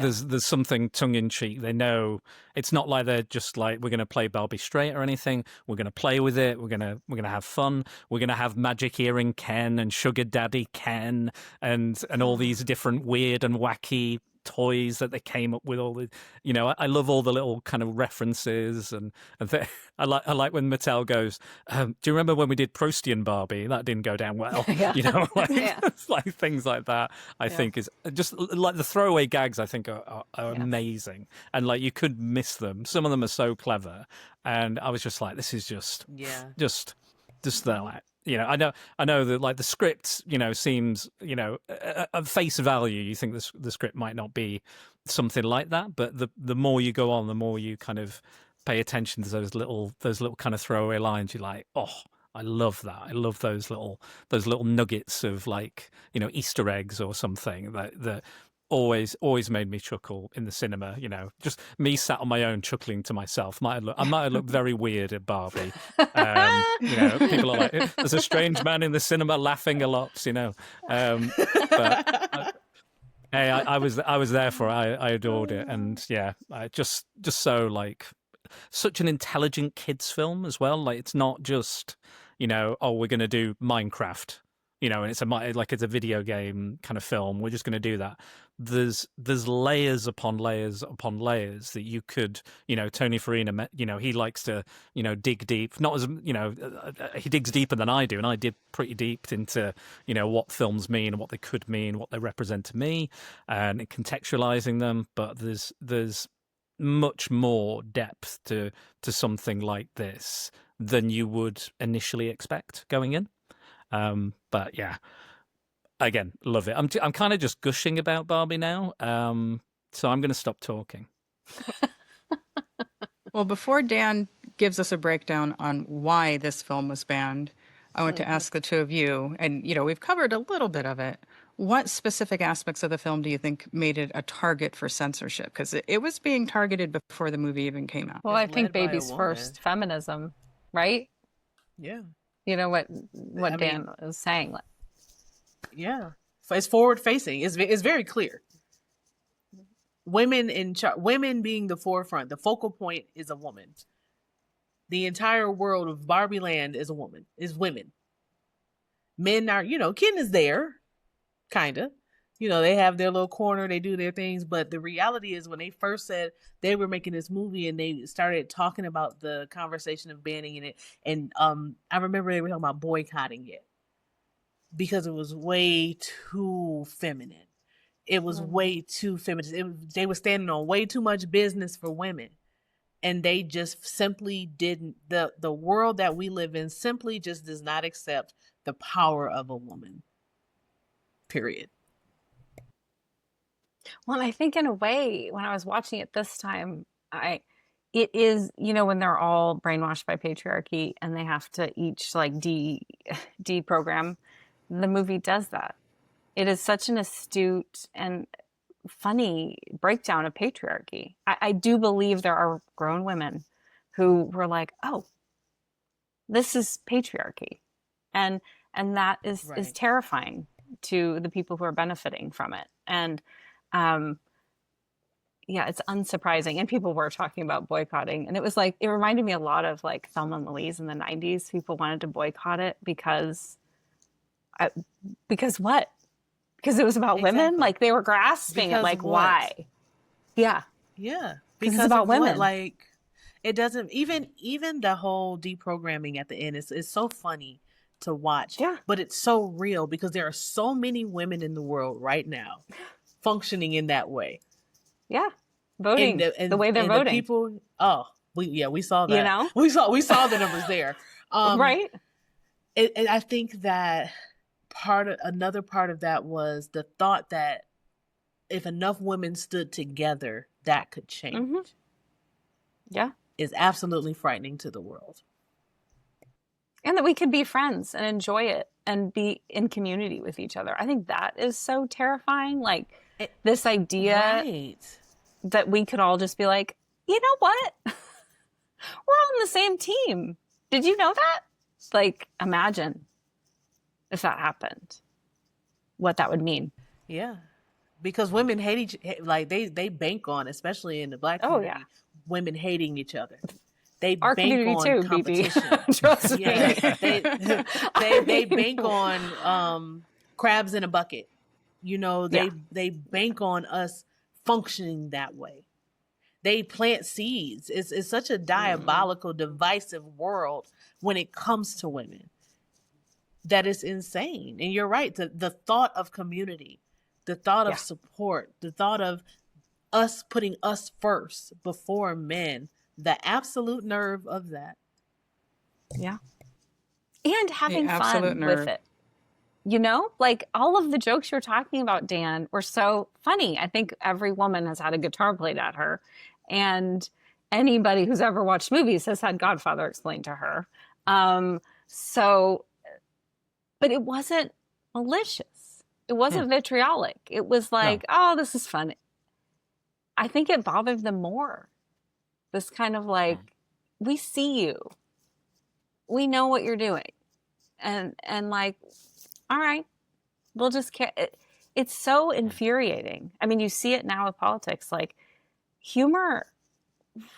something tongue in cheek. They know it's not like they're just like, we're going to play Barbie straight or anything. We're going to play with it. We're going to have fun. We're going to have magic earring Ken and sugar daddy Ken and all these different weird and wacky toys that they came up with. All the, I love all the little kind of references and I like when Mattel goes, do you remember when we did Proustian Barbie? That didn't go down well. Yeah. It's like things like that. I think is just like the throwaway gags. I think are amazing, and like you could miss them. Some of them are so clever, and I was just like, this is just the like. I know that like the script, seems, at face value, you think the script might not be something like that, but the more you go on, the more you kind of pay attention to those little kind of throwaway lines. You're like, oh, I love that. I love those little nuggets of like, Easter eggs or something that always made me chuckle in the cinema. Just me sat on my own chuckling to myself. I might have looked very weird at Barbie. People are like, there's a strange man in the cinema laughing a lot. But hey, I was there for it. I adored it, and I just so like such an intelligent kids film as well. Like it's not just we're going to do Minecraft. And it's a video game kind of film. We're just going to do that. There's layers upon layers upon layers that you could, Tony Farina, he likes to, dig deep. Not as, he digs deeper than I do, and I did pretty deep into, what films mean and what they could mean, what they represent to me, and contextualizing them. But there's much more depth to something like this than you would initially expect going in. But yeah, again, love it. I'm kind of just gushing about Barbie now. So I'm going to stop talking. Well, before Dan gives us a breakdown on why this film was banned, I want to ask the two of you, and we've covered a little bit of it. What specific aspects of the film do you think made it a target for censorship? Because it was being targeted before the movie even came out. Well, I It's think led by a baby's woman. first feminism, right? Yeah. You know what I Dan was saying. Like, Yeah. It's forward facing. It's very clear. Women women being the forefront, the focal point is a woman. The entire world of Barbie land is women. Men are, Ken is there, kind of. They have their little corner, they do their things, but the reality is when they first said they were making this movie and they started talking about the conversation of banning it, and I remember they were talking about boycotting it because it was way too feminine. It was way too feminine. They were standing on way too much business for women. And they just simply didn't, the world that we live in simply just does not accept the power of a woman. period. Well, and I think in a way, when I was watching it this time, it is, when they're all brainwashed by patriarchy and they have to each like deprogram, the movie does that. It is such an astute and funny breakdown of patriarchy. I do believe there are grown women who were like, oh, this is patriarchy. And that is terrifying to the people who are benefiting from it. And it's unsurprising. And people were talking about boycotting. And it was like, it reminded me a lot of like Thelma and Louise in the 90s. People wanted to boycott it because what? Because it was about women? Like they were grasping it. Like, why? Yeah. Yeah. Because it's about women. Like, it doesn't, even the whole deprogramming at the end is so funny to watch. Yeah. But it's so real because there are so many women in the world right now functioning in that way. Yeah, voting the way they're voting. The people, we saw that. You know, we saw the numbers there, right? And I think that another part of that was the thought that if enough women stood together, that could change. Mm-hmm. Yeah, is absolutely frightening to the world, and that we could be friends and enjoy it and be in community with each other. I think that is so terrifying. Like. This idea that we could all just be like, you know what? We're on the same team. Did you know that? Like, imagine if that happened, what that would mean. Yeah. Because women hate they bank on, especially in the Black community, women hating each other. They Our bank community on too, competition. BB. Trust me. They bank on crabs in a bucket. They bank on us functioning that way. They plant seeds. It's such a diabolical, divisive world when it comes to women that is insane. And you're right. The thought of community, the thought of support, the thought of us putting us first before men, the absolute nerve of that. Yeah. And having fun with it. Like all of the jokes you're talking about, Dan, were so funny. I think every woman has had a guitar played at her. And anybody who's ever watched movies has had Godfather explained to her. But it wasn't malicious. It wasn't vitriolic. It was like, oh, this is fun. I think it bothered them more. This kind of like, we see you. We know what you're doing. And like, all right, we'll just it's so infuriating. I mean, you see it now with politics. Like, humor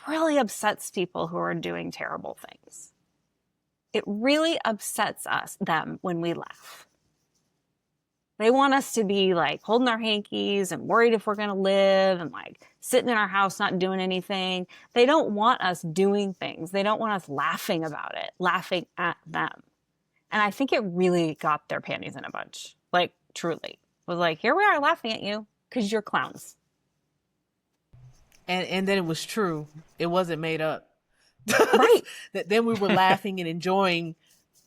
really upsets people who are doing terrible things. It really upsets them when we laugh. They want us to be like holding our hankies and worried if we're going to live and like sitting in our house not doing anything. They don't want us doing things. They don't want us laughing about it, laughing at them. And I think it really got their panties in a bunch. Like, truly. It was like, here we are laughing at you because you're clowns. And then it was true. It wasn't made up. Right. Then we were laughing and enjoying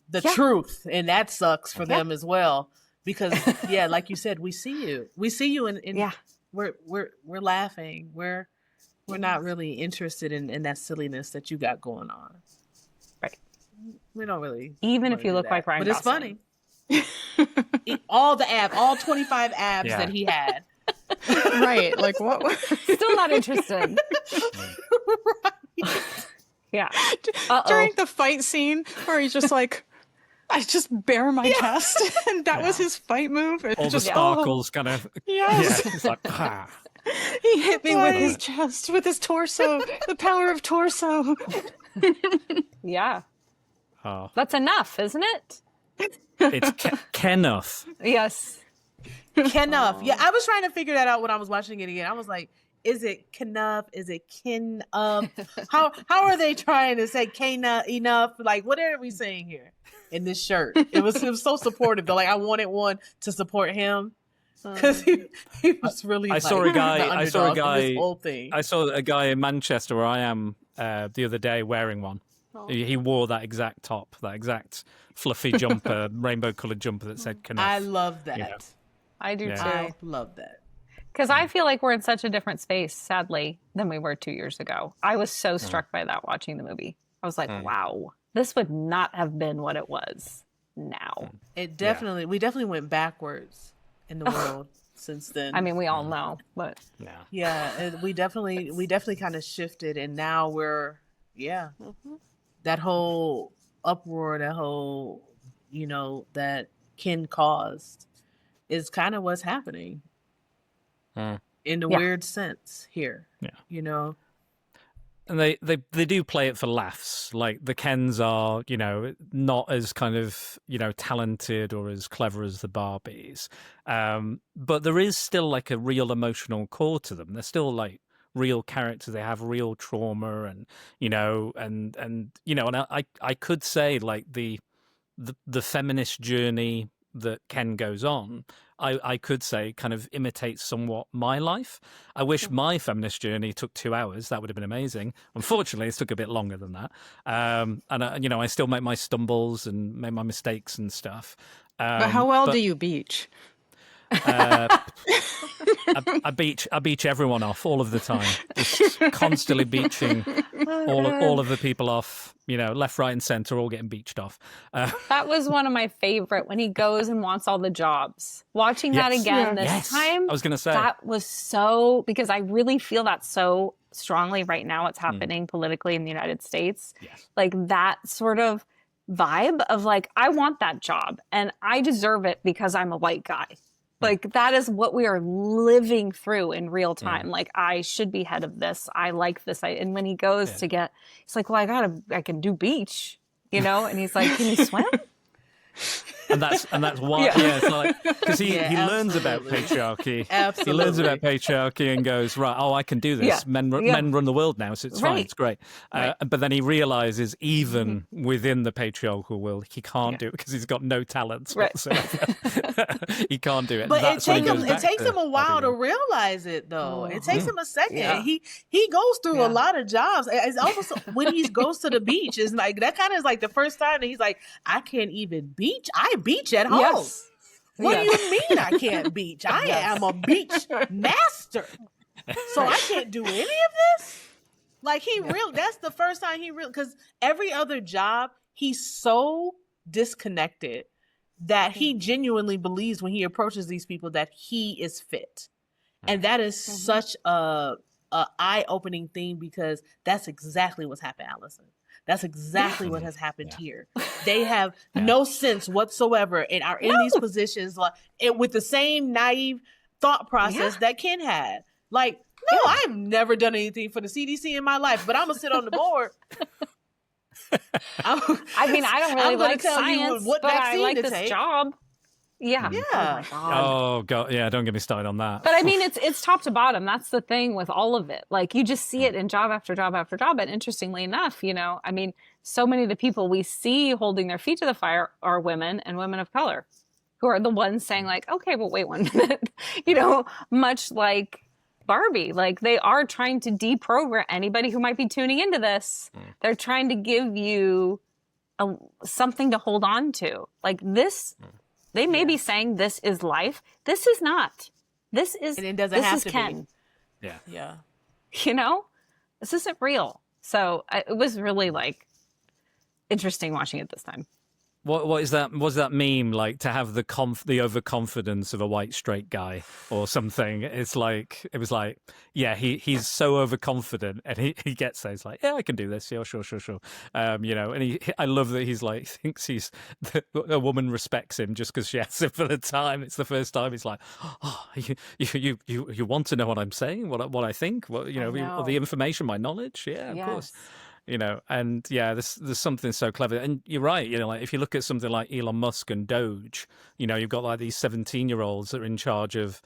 the truth. And that sucks for them as well. Because, like you said, we see you. We see you and we're laughing. We're not really interested in that silliness that you got going on. We don't really. Even if you look like Ryan Gosling. But it's funny. all 25 abs that he had. Right. Like what? Still not interested. Right. Yeah. During the fight scene where he's just like, I just bare my chest. And that was his fight move. It's all just, the sparkles kind of. Yes. Yeah, it's like, He hit me with his chest, with his torso. The power of torso. Yeah. Oh. That's enough, isn't it? It's Kenough. Yes. Kenough. Yeah, I was trying to figure that out when I was watching it again. I was like, is it Kenough? Is it kin of? How are they trying to say enough? Like, what are we saying here in this shirt? It was so supportive though. Like, I wanted one to support him. Because he was really. I saw a guy. Thing. I saw a guy in Manchester where I am the other day wearing one. Oh. He wore that exact top, that exact fluffy jumper, rainbow-coloured jumper that said "Knuff." I love that. I do Yeah. too. I love that. Because I feel like we're in such a different space, sadly, than we were 2 years ago. I was so struck by that watching the movie. I was like, wow, this would not have been what it was now. We definitely went backwards in the world since then. I mean, we all know, but we definitely kind of shifted, and now we're that whole uproar, that whole that Ken caused is kind of what's happening in a weird sense here. And they do play it for laughs. Like the Kens are, not as kind of, talented or as clever as the Barbies. But there is still like a real emotional core to them. They're still like real characters. They have real trauma and I could say like the feminist journey that Ken goes on, I could say kind of imitates somewhat my life. I wish my feminist journey took 2 hours. That would have been amazing. Unfortunately, it took a bit longer than that. And I still make my stumbles and make my mistakes and stuff. But how well do you beach? I beach everyone off all of the time, just constantly beaching all of the people off, left, right, and center, all getting beached off. that was one of my favorite when he goes and wants all the jobs. Watching that again this time, I was going to say that was so, because I really feel that so strongly right now. What's happening politically in the United States, like that sort of vibe of like, I want that job and I deserve it because I'm a white guy. Like, that is what we are living through in real time. Like, I should be head of this. I like this. And when he goes to get, he's like, well, I can do beach, and he's like, can you swim? And that's why, it's like, because he learns about patriarchy. Absolutely. He learns about patriarchy and goes, right, I can do this. Yeah. Men run the world now, so it's fine, it's great. But then he realizes even within the patriarchal world, he can't do it because he's got no talents whatsoever. He can't do it. But it takes him a while to realize it, though. It takes him a second. Yeah. He goes through a lot of jobs. It's also when he goes to the beach, is like that kind of is like the first time that he's like, I can't even beach. I beach at home. Yes. What do you mean I can't beach? I am a beach master. So I can't do any of this? Like that's the first time because every other job, he's so disconnected that he genuinely believes when he approaches these people that he is fit. And that is such a eye-opening thing because that's exactly what's happened, Alyson. That's exactly what has happened here. They have no sense whatsoever and are in these positions with the same naive thought process that Ken had. Like, no, I've never done anything for the CDC in my life, but I'm going to sit on the board. I mean, I don't really like science, but I like this take. Job. Yeah. Yeah. Oh my God. Oh God. Yeah. Don't get me started on that. But I mean, it's top to bottom. That's the thing with all of it. Like you just see it in job after job after job. And interestingly enough, I mean, so many of the people we see holding their feet to the fire are women and women of color who are the ones saying like, okay, but wait 1 minute, much like Barbie, like they are trying to deprogram anybody who might be tuning into this. They're trying to give you something to hold on to. Like this, they may be saying this is life. This is not. This is, and it doesn't have to Ken. be. Yeah. This isn't real. So it was really like interesting watching it this time. What is that? Was that meme like to have the overconfidence of a white straight guy or something? It was like, he's so overconfident and he gets there. He's like, yeah, I can do this. Yeah, sure. And I love that he's like thinks a woman respects him just because she asks him for the time. It's the first time he's like, oh, you want to know what I'm saying, what I think, the information, my knowledge. Yeah, of course. And there's something so clever. And you're right, like if you look at something like Elon Musk and Doge, you've got like these 17-year-olds that are in charge of,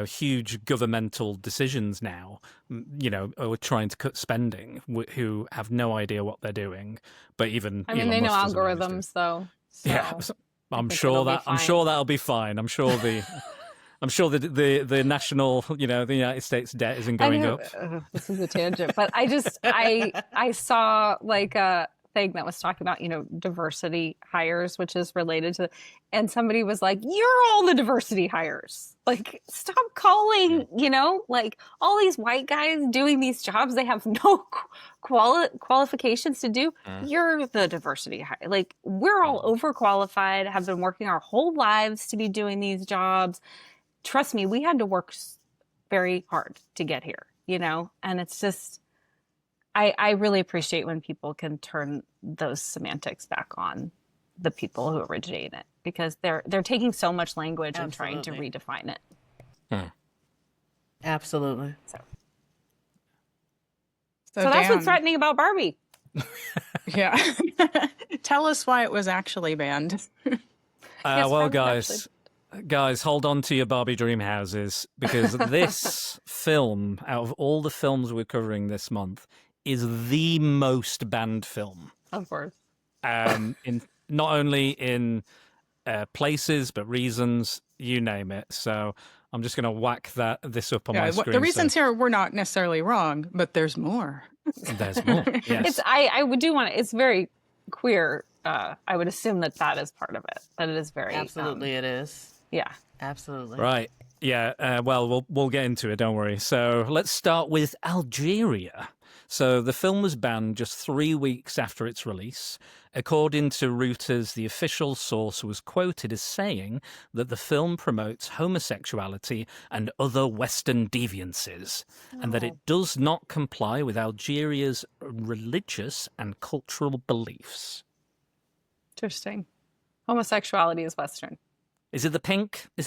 huge governmental decisions now, or trying to cut spending, who have no idea what they're doing. But even I mean, Elon they know Musk algorithms though. So yeah, I'm sure that'll be fine. I'm sure the national, the United States debt isn't going up. This is a tangent, but I saw like thing that was talking about, diversity hires, which is related to, and somebody was like, "You're all the diversity hires. Like, stop calling, like all these white guys doing these jobs they have no qualifications to do. You're the diversity hire. Like, we're all overqualified, have been working our whole lives to be doing these jobs. Trust me, we had to work very hard to get here, and it's just." I really appreciate when people can turn those semantics back on the people who originate it, because they're taking so much language and trying to redefine it. Absolutely. So that's what's Dan, threatening about Barbie. yeah. Tell us why it was actually banned. Yes, Well, Barbie was guys, hold on to your Barbie dream houses, because this film, out of all the films we're covering this month, is the most banned film. Of course. In not only in places, but reasons, you name it. So I'm just going to whack this up on my screen. The reasons here were not necessarily wrong, but there's more. There's more. Yes. I would do want it's very queer. I would assume that is part of it. That it is very Absolutely, it is. Yeah. Absolutely. Right. Yeah. Well, we'll get into it. Don't worry. So let's start with Algeria. So the film was banned just 3 weeks after its release. According to Reuters, the official source was quoted as saying that the film promotes homosexuality and other Western deviances, and that it does not comply with Algeria's religious and cultural beliefs. Interesting. Homosexuality is Western. Is it the pink? Do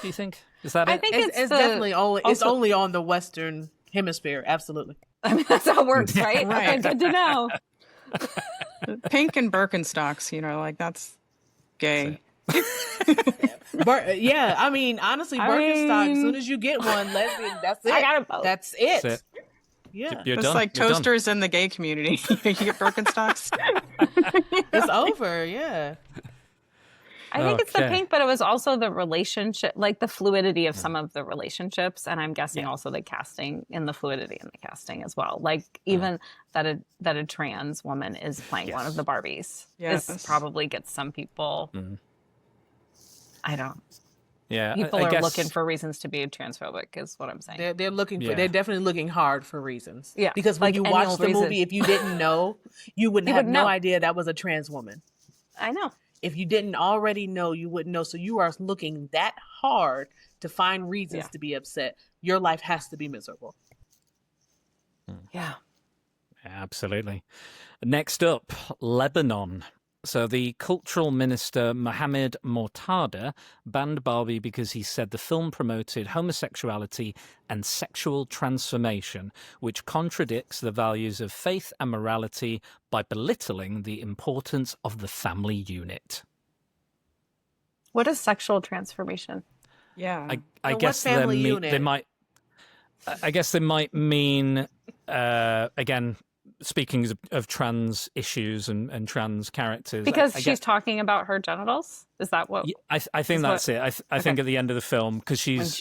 you think? Is that it? I think It's definitely it's only on the Western hemisphere. Absolutely. I mean, that's how it works, right? Right. Okay, good to know. Pink and Birkenstocks, like that's gay. Yeah, I mean, honestly, Birkenstock, as soon as you get one, lesbian, that's it. I got it both. That's it. That's it. Yeah. You're It's done. like You're done. toasters in the gay community. You get Birkenstocks. It's over, yeah. I think it's the Okay. pink, but it was also the relationship, like the fluidity of some of the relationships, and I'm guessing also the casting in the fluidity in the casting as well. Like even that a trans woman is playing one of the Barbies. Yes. This probably gets some people. I don't. Yeah. People I are guess, looking for reasons to be transphobic, is what I'm saying. They're looking for. Yeah. They're definitely looking hard for reasons. Yeah, Because when like you any watch old the reason. movie, if you didn't know, you wouldn't You have wouldn't no know. idea that was a trans woman. I know. If you didn't already know, you wouldn't know. So you are looking that hard to find reasons to be upset. Your life has to be miserable. Yeah. Absolutely. Next up, Lebanon. So the cultural minister Mohammed Mortada banned Barbie because he said the film promoted homosexuality and sexual transformation, which contradicts the values of faith and morality by belittling the importance of the family unit. What is sexual transformation? Yeah. I what guess family unit? they might. I guess they might mean again. Speaking of trans issues and trans characters, Because I she's guess, talking about her genitals? Is that what? I think that's it. I think at the end of the film, because she's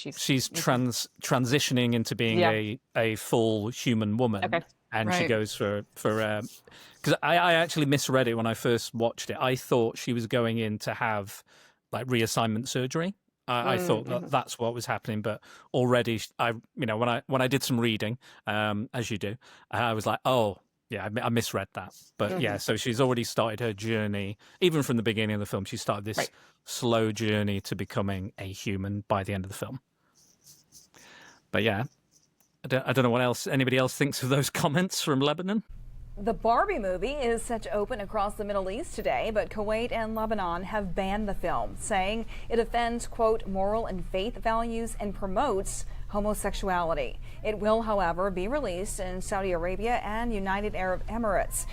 transitioning into being a full human woman, and she Right. goes for because I actually misread it when I first watched it. I thought she was going in to have like reassignment surgery. I thought that's what was happening, but already when I did some reading, as you do, I was like, oh yeah, I misread that. But yeah, so she's already started her journey, even from the beginning of the film. She started this slow journey to becoming a human by the end of the film. But yeah, I don't know what else anybody else thinks of those comments from Lebanon. The Barbie movie is set to open across the Middle East today, but Kuwait and Lebanon have banned the film, saying it offends, quote, moral and faith values and promotes homosexuality. It will, however, be released in Saudi Arabia and United Arab Emirates.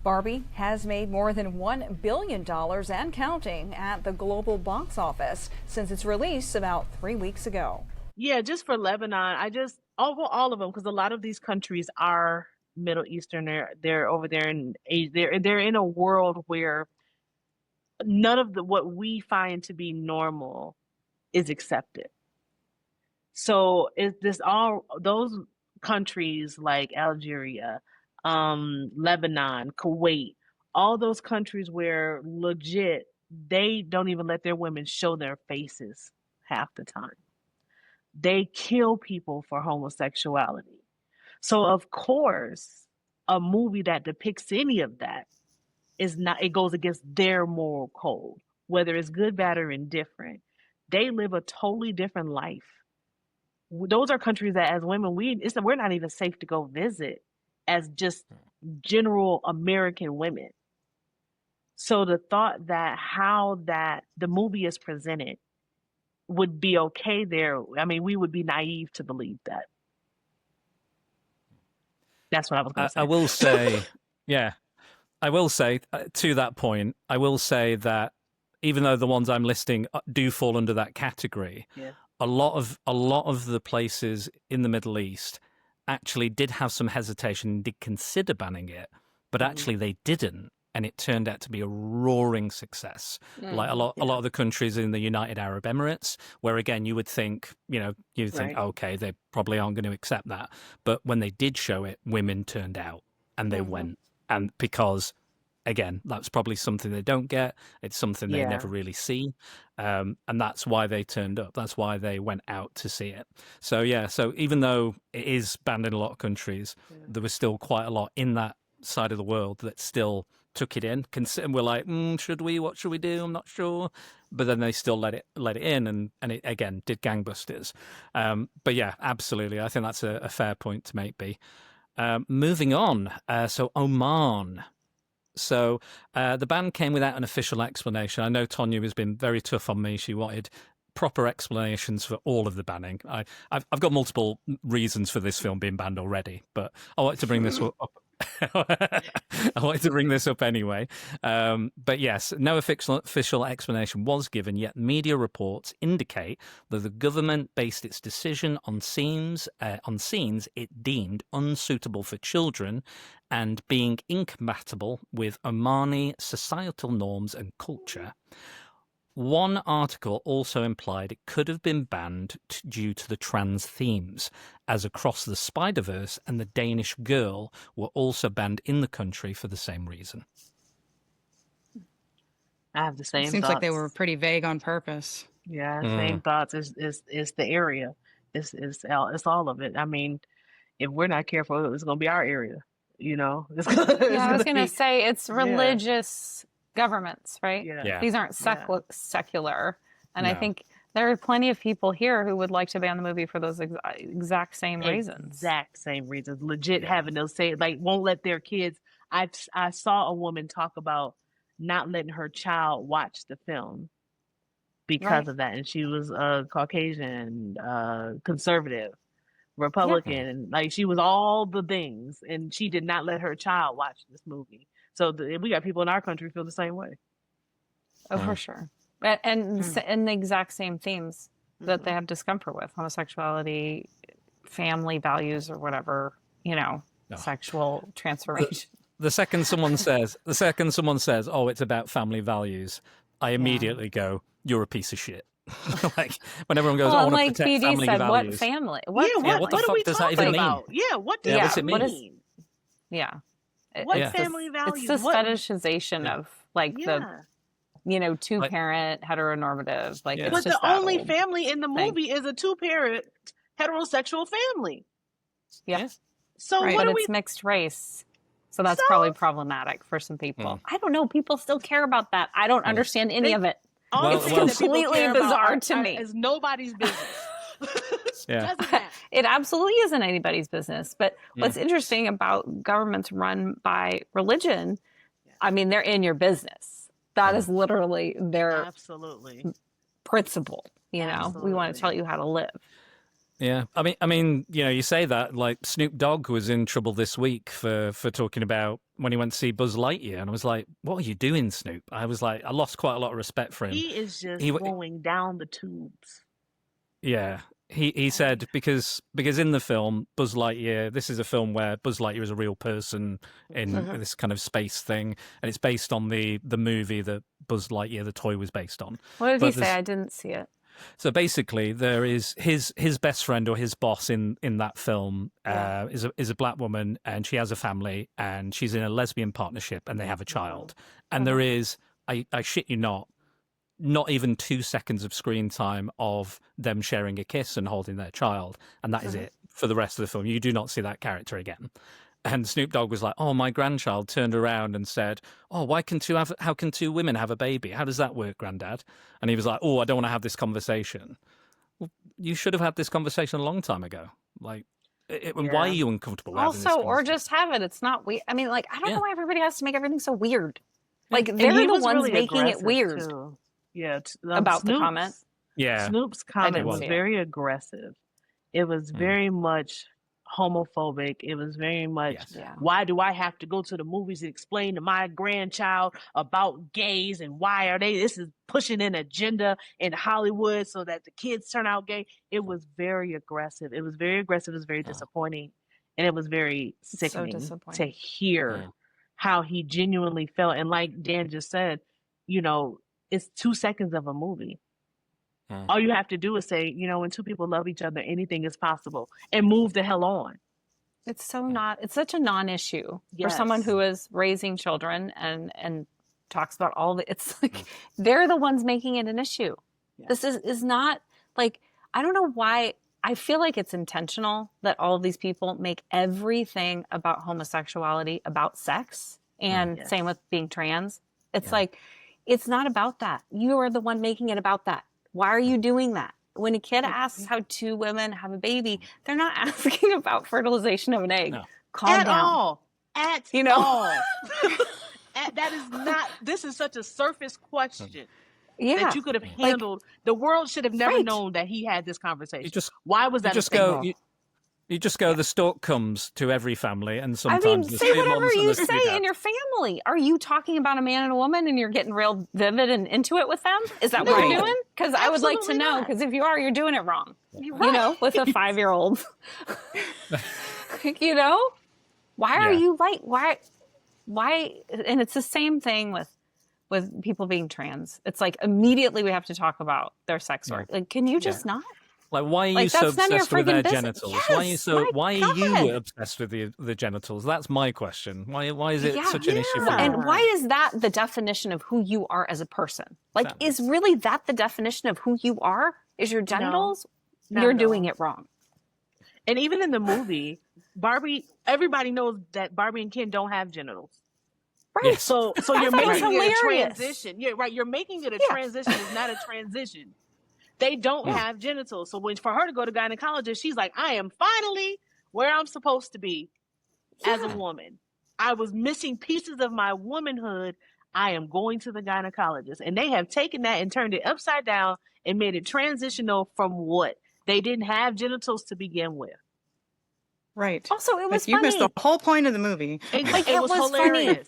Barbie has made more than $1 billion and counting at the global box office since its release about 3 weeks ago. Yeah, just for Lebanon, all of them, because a lot of these countries are Middle Eastern. They're over there in Asia. They're in a world where none of what we find to be normal is accepted. So is this all those countries like Algeria, Lebanon, Kuwait, all those countries where legit they don't even let their women show their faces half the time. They kill people for homosexuality. So of course, a movie that depicts any of that is not, it goes against their moral code, whether it's good, bad, or indifferent. They live a totally different life. Those are countries that as women, we're not even safe to go visit as just general American women. So the thought that how that the movie is presented would be okay there, I mean, we would be naive to believe that. That's what I was going to say. I will say, yeah, I will say to that point, I will say that even though the ones I'm listing do fall under that category, Yeah. a lot of the places in the Middle East actually did have some hesitation and did consider banning it, but actually they didn't, and it turned out to be a roaring success. Like a lot of the countries in the United Arab Emirates, where again you would think, Right. okay, they probably aren't going to accept that, but when they did show it, women turned out and they went, and because again, that's probably something they don't get. It's something they Yeah. never really see. And that's why they turned up. That's why they went out to see it. So, yeah, so even though it is banned in a lot of countries, there was still quite a lot in that side of the world that still took it in. And we're like, should we? What should we do? I'm not sure. But then they still let it in. And it, again, did gangbusters. But, yeah, absolutely. I think that's a fair point to make, B. Moving on. So, Oman. So the ban came without an official explanation. I know Tonya has been very tough on me. She wanted proper explanations for all of the banning. I've got multiple reasons for this film being banned already, but I wanted to bring this up. I wanted to bring this up anyway. But yes, no official explanation was given, yet media reports indicate that the government based its decision on scenes it deemed unsuitable for children and being incompatible with Omani societal norms and culture. One article also implied it could have been banned due to the trans themes, as Across the Spider-Verse and The Danish Girl were also banned in the country for the same reason. I have the same Seems thoughts. like they were pretty vague on purpose. Yeah, same thoughts. It's the area. It's all of it. I mean, if we're not careful, it's going to be our area. It's I was going to be, say it's religious governments, right? Yeah. These aren't secular. And I No. think there are plenty of people here who would like to ban the movie for those exact same reasons. Exact same reasons. Legit having those say won't let their kids. I saw a woman talk about not letting her child watch the film because of that, and she was Caucasian, conservative, Republican, she was all the things, and she did not let her child watch this movie. So we got people in our country feel the same way. Oh, for sure. And the exact same themes that they have discomfort with: homosexuality, family values, or whatever, sexual transformation. The second someone says, "Oh, it's about family values," I immediately go, "You're a piece of shit." Like when everyone goes, "I want to protect BD family said, values." What family? What the are fuck we does that talking even mean? about? Yeah, what does what's that it mean? mean? What family values? It's this fetishization of the two-parent heteronormative. But it's just the that only old family in the thing. movie is a two-parent heterosexual family. Yeah. So But what are it's we? mixed race. So that's probably problematic for some people. I don't know. People still care about that. I don't understand any of it. All It's the things that people completely care about bizarre to me. It's nobody's business. Doesn't matter. It absolutely isn't anybody's business. But what's interesting about governments run by religion, I mean, they're in your business. That is literally their principle. We want to tell you how to live. Yeah, I mean, you say that, like Snoop Dogg was in trouble this week for talking about when he went to see Buzz Lightyear, and I was like, "What are you doing, Snoop?" I was like, I lost quite a lot of respect for him. He is just going down the tubes. Yeah, he said because in the film Buzz Lightyear, this is a film where Buzz Lightyear is a real person in this kind of space thing, and it's based on the movie that Buzz Lightyear the toy was based on. What did he say? I didn't see it. So basically, there is his best friend or his boss in that film is a black woman, and she has a family, and she's in a lesbian partnership, and they have a child. And there is, I shit you not even 2 seconds of screen time of them sharing a kiss and holding their child, and that is it for the rest of the film. You do not see that character again. And Snoop Dogg was like, "Oh, my grandchild turned around and said, oh, how can two women have a baby? How does that work, Granddad?" And he was like, "Oh, I don't want to have this conversation." Well, you should have had this conversation a long time ago. Like, why are you uncomfortable having this Also, or conversation? just have it. It's not weird. I mean, like, I don't know why everybody has to make everything so weird. Like, And they're he the was ones really making it aggressive, weird too. Yeah, about the comment. Yeah. Snoop's comment was see it. very aggressive. It was very much homophobic. It was very much, why do I have to go to the movies and explain to my grandchild about gays and why are this is pushing an agenda in Hollywood so that the kids turn out gay. It was very aggressive. It was very aggressive. It was very disappointing. And it was very sickening to hear how he genuinely felt. And like Dan just said, you know, it's 2 seconds of a movie. All you have to do is say, you know, when two people love each other, anything is possible, and move the hell on. It's such a non-issue for someone who is raising children and talks about it's like they're the ones making it an issue. This is not like, I don't know why. I feel like it's intentional that all of these people make everything about homosexuality about sex, and same with being trans. It's like, it's not about that. You are the one making it about that. Why are you doing that? When a kid asks how two women have a baby, they're not asking about fertilization of an egg. No. Calm down. That is not, this is such a surface question that you could have handled. The world should have never known that he had this conversation. Why was that You just go, the stork comes to every family, and sometimes say whatever you say in your family. Are you talking about a man and a woman and you're getting real vivid and into it with them? Is that what you're doing? Because I would like to know, because if you are, you're doing it wrong. You know, with a 5-year-old. You know? Why are you like, why? And it's the same thing with people being trans. It's like, immediately we have to talk about their sex work. Like, can you just not? Like, why are you so obsessed with their genitals? Yes, why are you obsessed with the genitals? That's my question. Why is it such an issue for you? And why is that the definition of who you are as a person? Like, is really that the definition of who you are? Is your genitals? No, you're doing it wrong. And even in the movie, Barbie, everybody knows that Barbie and Ken don't have genitals. Right. So you're making it a transition. Yeah, right. You're making it a transition. It's not a transition. They don't have genitals. So for her to go to gynecologist, she's like, I am finally where I'm supposed to be as a woman. I was missing pieces of my womanhood. I am going to the gynecologist. And they have taken that and turned it upside down and made it transitional from what? They didn't have genitals to begin with. Right. Also, it was funny. You missed the whole point of the movie. It was hilarious. Funny.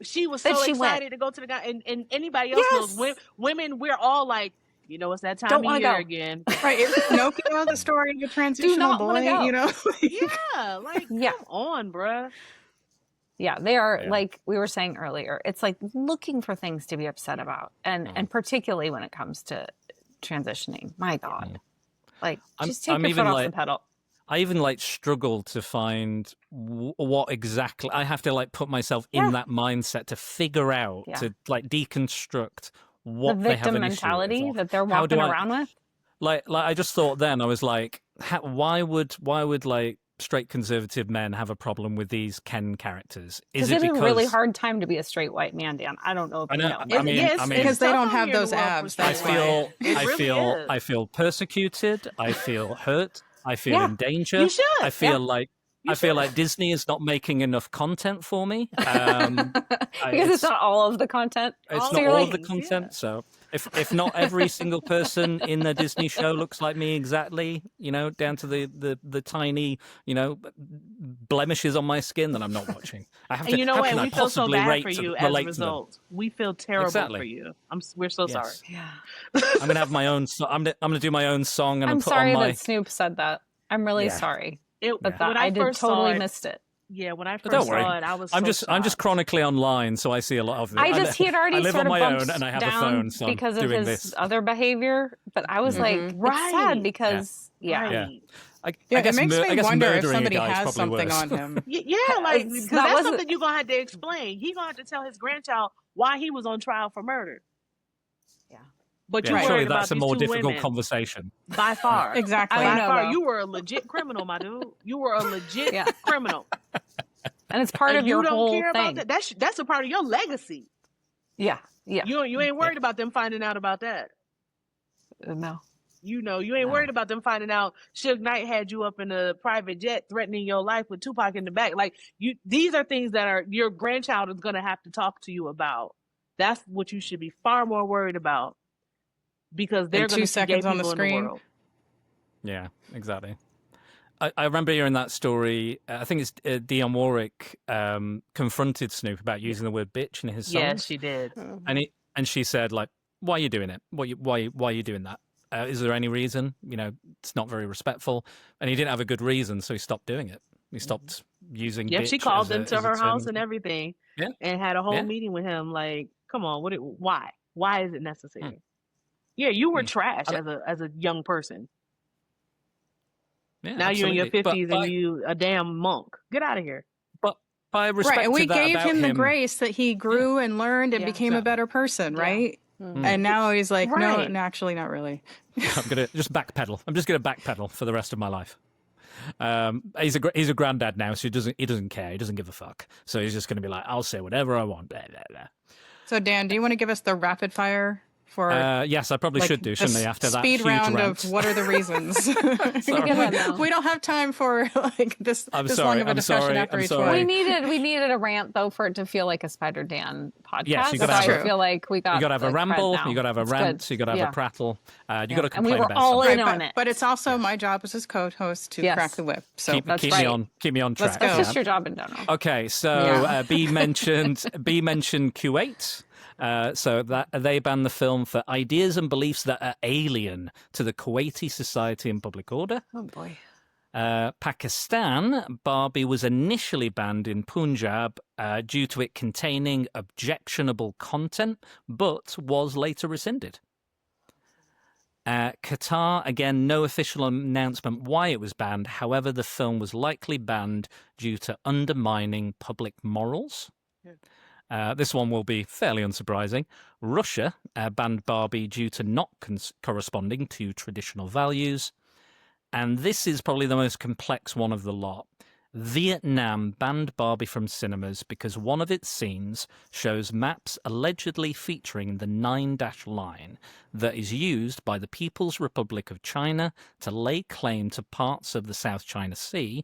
She was so excited to go to the guy. And anybody else knows, women, we're all like, you know, it's that time of year again. Right. It's Pinocchio, the story of a transitional boy, you know? Come on, bruh. Yeah, they are, like we were saying earlier, it's like looking for things to be upset about. And particularly when it comes to transitioning. My God. Like, just take your foot off the pedal. I even struggle to find what exactly I have to put myself in that mindset to figure out, to deconstruct what the they have victim an mentality issue that they're walking around with. Like I just thought then, I was like, why would straight conservative men have a problem with these Ken characters? Is it because a really hard time to be a straight white man, Dan? I don't know if you know. I mean, because they don't have those abs. I feel persecuted. I feel hurt. I feel in danger. You should. I feel like Disney is not making enough content for me. Because it's not all of the content. It's not all of the content. So if not every single person in the Disney show looks like me exactly, down to the tiny, blemishes on my skin, then I'm not watching. I have to. And you know what? We feel so bad for you as a result. We feel terrible for you. We're so sorry. Yeah. I'm gonna have my own. I'm gonna do my own song. And I'm sorry that Snoop said that. I'm really sorry. I totally missed it. Yeah, when I first Don't worry. saw it, I was. I'm so just shocked. chronically online, so I see a lot of it. He had already I live sort on of my own, bumped and I have a down phone, so I'm because of doing his this. other behavior. But I was like, it's sad Right. because Yeah. I It guess makes I me guess wonder if murdering a somebody guy is has probably something worse. on him. Yeah, like because that that's wasn't- something you're gonna have to explain. He's gonna have to tell his grandchild why he was on trial for murder. Yeah. But Yeah, you surely worried about that's a these more two difficult women conversation. by far. Exactly. I don't By know, far, though. you were a legit criminal, my dude. You were a legit Yeah. criminal. And it's part And of you your don't whole care thing. about that. That's a part of your legacy. Yeah. You ain't worried about them finding out about that. No. You ain't worried about them finding out Suge Knight had you up in a private jet threatening your life with Tupac in the back. Like these are things that your grandchild is going to have to talk to you about. That's what you should be far more worried about because they're going to see gay people in the world. Yeah, exactly. I remember hearing that story. I think it's Dionne Warwick confronted Snoop about using the word bitch in his songs. Yes, she did. And she said, like, why are you doing it? Why are you doing that? Is there any reason? It's not very respectful. And he didn't have a good reason, so he stopped doing it. He stopped using bitch. She called as him to as a her term. house and everything. Yeah. And had a whole meeting with him. Like, come on, why? Why is it necessary? Yeah, you were trash as a young person. Yeah, now absolutely. you're in your 50s and you a damn monk. Get out of here. But I respect Right, and we that gave about him the grace that he grew and learned and became a better person, right? And now he's like, no, actually, not really. I'm gonna just backpedal. I'm just gonna backpedal for the rest of my life. He's a granddad now, so he doesn't care. He doesn't give a fuck. So he's just gonna be like, I'll say whatever I want. Blah, blah, blah. So Dan, do you want to give us the rapid fire for? Yes, I probably should do, shouldn't I? After that speed huge round rant. of what are the reasons? We don't have time for this long of a discussion after each one. We needed a rant though for it to feel like a Spider-Dan podcast. Yes, you got to have. I feel like we got. You got to have a ramble. You got to have a rant. Good. You got to have a prattle. You got to complain and we were about all something. in on it. But it's also my job as his co-host to crack the whip. So keep me on track. That's just your job in general. Okay, so B mentioned Kuwait. So that they banned the film for ideas and beliefs that are alien to the Kuwaiti society and public order. Oh boy. Pakistan, Barbie was initially banned in Punjab due to it containing objectionable content, but was later rescinded. Qatar, again, no official announcement why it was banned. However, the film was likely banned due to undermining public morals. This one will be fairly unsurprising. Russia banned Barbie due to not corresponding to traditional values. And this is probably the most complex one of the lot. Vietnam banned Barbie from cinemas because one of its scenes shows maps allegedly featuring the 9-dash line that is used by the People's Republic of China to lay claim to parts of the South China Sea.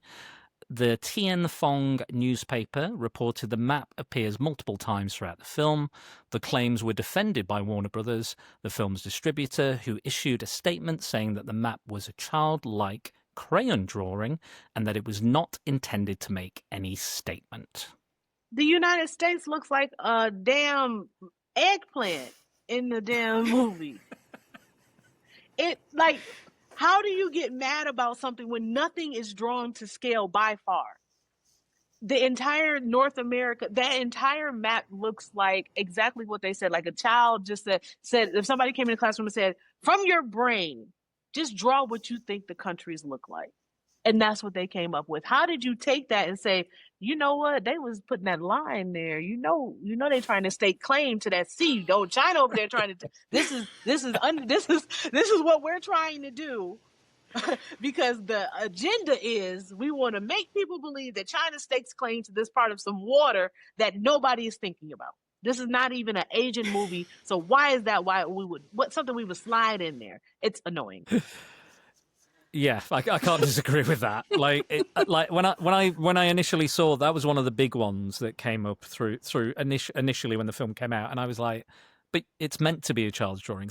The Tien Phong newspaper reported the map appears multiple times throughout the film. The claims were defended by Warner Brothers, the film's distributor, who issued a statement saying that the map was a childlike crayon drawing and that it was not intended to make any statement. The United States looks like a damn eggplant in the damn movie. How do you get mad about something when nothing is drawn to scale by far? The entire North America, that entire map looks like exactly what they said. Like a child just said, if somebody came in the classroom and said, from your brain, just draw what you think the countries look like. And that's what they came up with. How did you take that and say, you know what? They was putting that line there. You know, they trying to stake claim to that sea. Oh, China over there trying to. This is what we're trying to do, because the agenda is we want to make people believe that China stakes claim to this part of some water that nobody is thinking about. This is not even an Asian movie, so why is that? Why we would something we would slide in there? It's annoying. Yeah, I can't disagree with that. When I initially saw that was one of the big ones that came up through initially when the film came out, and I was like, but it's meant to be a child's drawing.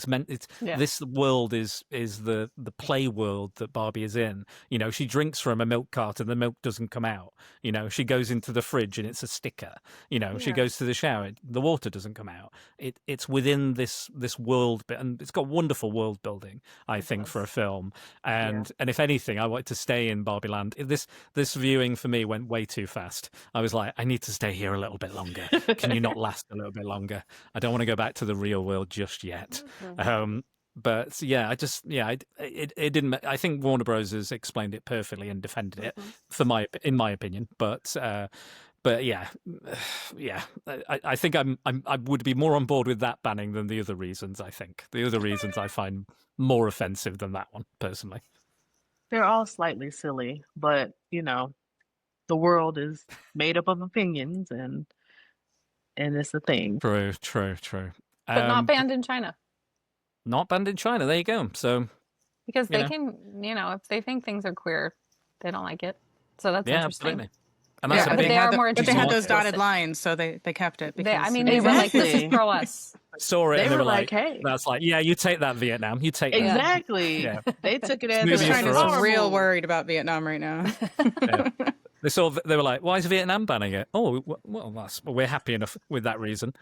Yeah. This world is the play world that Barbie is in. You know, she drinks from a milk carton, the milk doesn't come out. You know, she goes into the fridge and it's a sticker. You know, she goes to the shower, the water doesn't come out. It's within this world, and it's got wonderful world building, I think, for a film. And if anything, I wanted to stay in Barbie Land. This viewing for me went way too fast. I was like, I need to stay here a little bit longer. Can you not last a little bit longer? I don't want to go back to the real world just yet. But yeah, it didn't. I think Warner Bros. Has explained it perfectly and defended it in my opinion. But yeah, I think I would be more on board with that banning than the other reasons. I think the other reasons I find more offensive than that one personally. They're all slightly silly, but you know, the world is made up of opinions, and it's a thing. True. But not banned in China. Not banned in China. There you go. So because they can, you know, if they think things are queer, they don't like it. So that's interesting. Absolutely. And that's but they are more But interesting. they had those dotted lines, so they kept it. I mean, they were like, this is pro us. Saw it, They and they were were like, hey. that's like, yeah, you take that, Vietnam. You take that. Exactly. Yeah. They took it as Movie is China's for us. real worried about Vietnam right now. Yeah. They were like, why is Vietnam banning it? Oh, well, we're happy enough with that reason.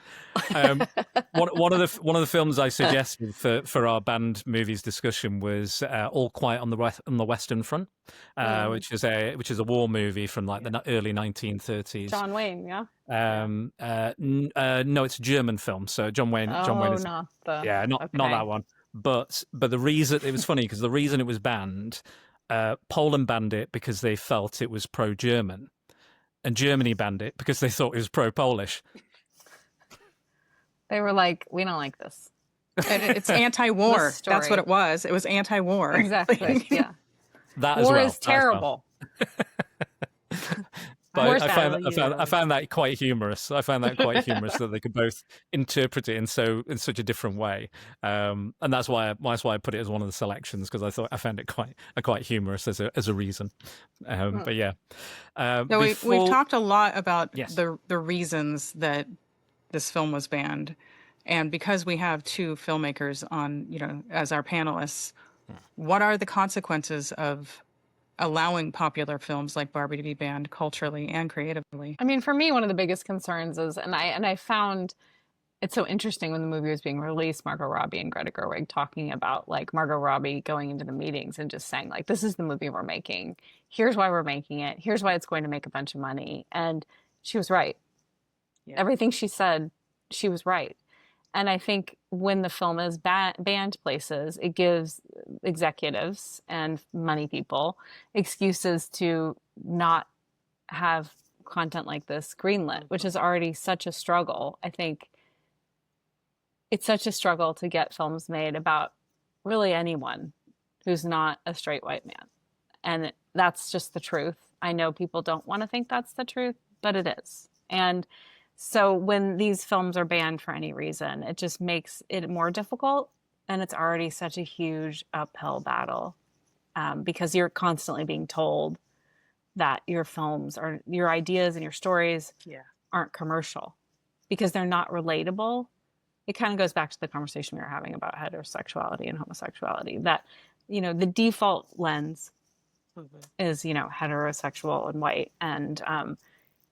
One of the films I suggested for our banned movies discussion was All Quiet on the Western Front, which is a war movie from like the early 1930s. John Wayne, yeah. No, it's a German film. So John Wayne is not that one. But the reason it was funny because the reason it was banned. Poland banned it because they felt it was pro-German, and Germany banned it because they thought it was pro-Polish. They were like, we don't like this. And it's anti-war. That's what it was. It was anti-war. Exactly. Yeah. That war as well. is terrible. But I found that quite humorous. I found that quite humorous that they could both interpret it in such a different way, and that's why I put it as one of the selections because I found it quite humorous as a reason. But yeah, so we've talked a lot about the reasons that this film was banned, and because we have two filmmakers on, you know, as our panelists, what are the consequences of allowing popular films like Barbie to be banned culturally and creatively? I mean, for me, one of the biggest concerns is, and I found it so interesting when the movie was being released, Margot Robbie and Greta Gerwig talking about like Margot Robbie going into the meetings and just saying like, this is the movie we're making. Here's why we're making it. Here's why it's going to make a bunch of money. And she was right. Yeah. Everything she said, she was right. And I think when the film is banned places, it gives executives and money people excuses to not have content like this greenlit, which is already such a struggle. I think it's such a struggle to get films made about really anyone who's not a straight white man. And that's just the truth. I know people don't want to think that's the truth, but it is. And so when these films are banned for any reason, it just makes it more difficult. And it's already such a huge uphill battle because you're constantly being told that your films or your ideas and your stories aren't commercial because they're not relatable. It kind of goes back to the conversation we were having about heterosexuality and homosexuality, that, you know, the default lens is, you know, heterosexual and white. And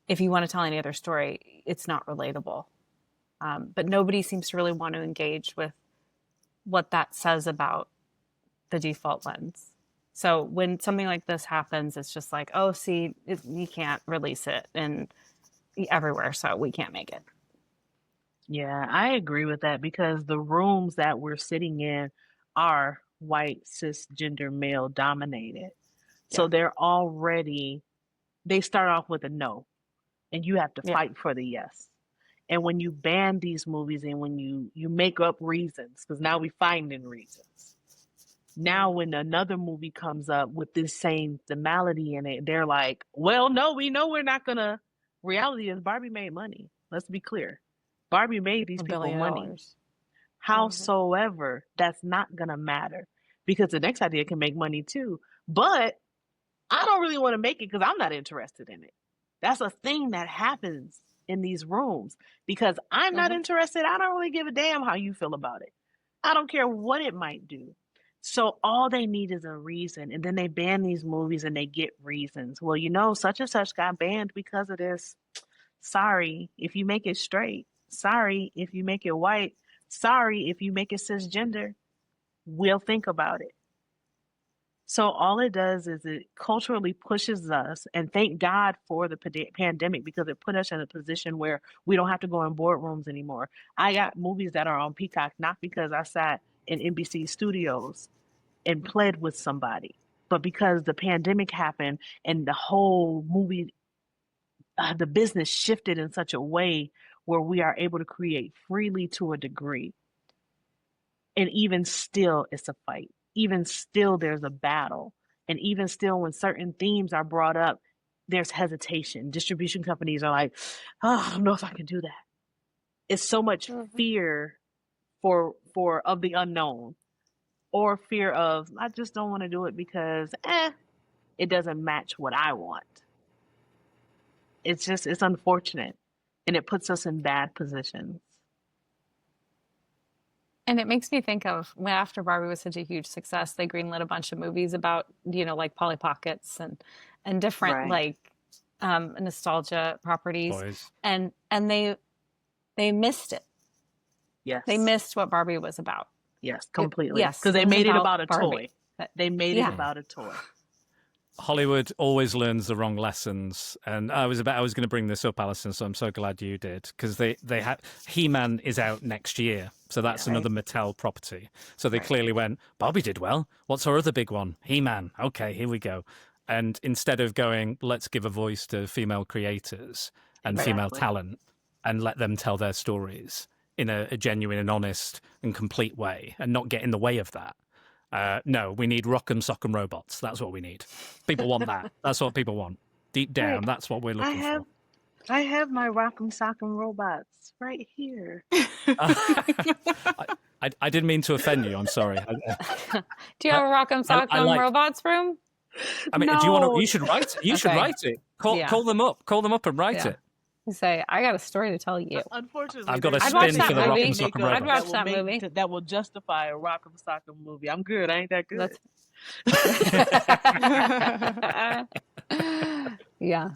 if you want to tell any other story, it's not relatable. But nobody seems to really want to engage with what that says about the default lens. So when something like this happens, it's just like, oh, see, you can't release it everywhere, so we can't make it. Yeah, I agree with that because the rooms that we're sitting in are white, cisgender, male dominated. So they start off with a no, and you have to fight for the yes. And when you ban these movies and when you make up reasons, because now we finding reasons. Now when another movie comes up with this same themality in it, they're like, well, no, we know we're not going to. Reality is Barbie made money. Let's be clear. Barbie made these people money. Howsoever, that's not going to matter because the next idea can make money too. But I don't really want to make it because I'm not interested in it. That's a thing that happens in these rooms because I'm not interested. I don't really give a damn how you feel about it. I don't care what it might do. So all they need is a reason. And then they ban these movies and they get reasons. Well, such and such got banned because of this. Sorry if you make it straight. Sorry if you make it white. Sorry if you make it cisgender. We'll think about it. So all it does is it culturally pushes us, and thank God for the pandemic because it put us in a position where we don't have to go in boardrooms anymore. I got movies that are on Peacock, not because I sat in NBC studios and pled with somebody, but because the pandemic happened and the whole movie, the business shifted in such a way where we are able to create freely to a degree. And even still, it's a fight. Even still, there's a battle. And even still, when certain themes are brought up, there's hesitation. Distribution companies are like, oh, I don't know if I can do that. It's so much fear of the unknown, or fear of, I just don't want to do it because it doesn't match what I want. It's unfortunate. And it puts us in bad positions. And it makes me think of when after Barbie was such a huge success, they greenlit a bunch of movies about, like Polly Pockets and different nostalgia properties. Boys. And they missed it. Yes. They missed what Barbie was about. Yes, completely. Yes. Because they made it about a Barbie. toy. They made it about a toy. Hollywood always learns the wrong lessons, and I was going to bring this up, Alyson, so I'm so glad you did, because they had He-Man is out next year, so that's another Mattel property. So they clearly went, Barbie did well. What's our other big one? He-Man. Okay, here we go. And instead of going, let's give a voice to female creators and female talent and let them tell their stories in a genuine and honest and complete way, and not get in the way of that. No, we need Rock'em Sock'em Robots. That's what we need. People want that. That's what people want. Deep down, that's what we're looking for. I have my Rock'em Sock'em Robots right here. I didn't mean to offend you. I'm sorry. Do you have a Rock'em Sock'em Robots room? I mean, No. do you want to? You should write it. You should write it. Call them up. Call them up and write it. You say, I got a story to tell you. Unfortunately, I've got a I'd watch spin that for the movie. Rock'em Sock'em I'd Robots. watch that movie. That will justify a Rock'em Sock'em movie. I'm good. I ain't that good. Yeah.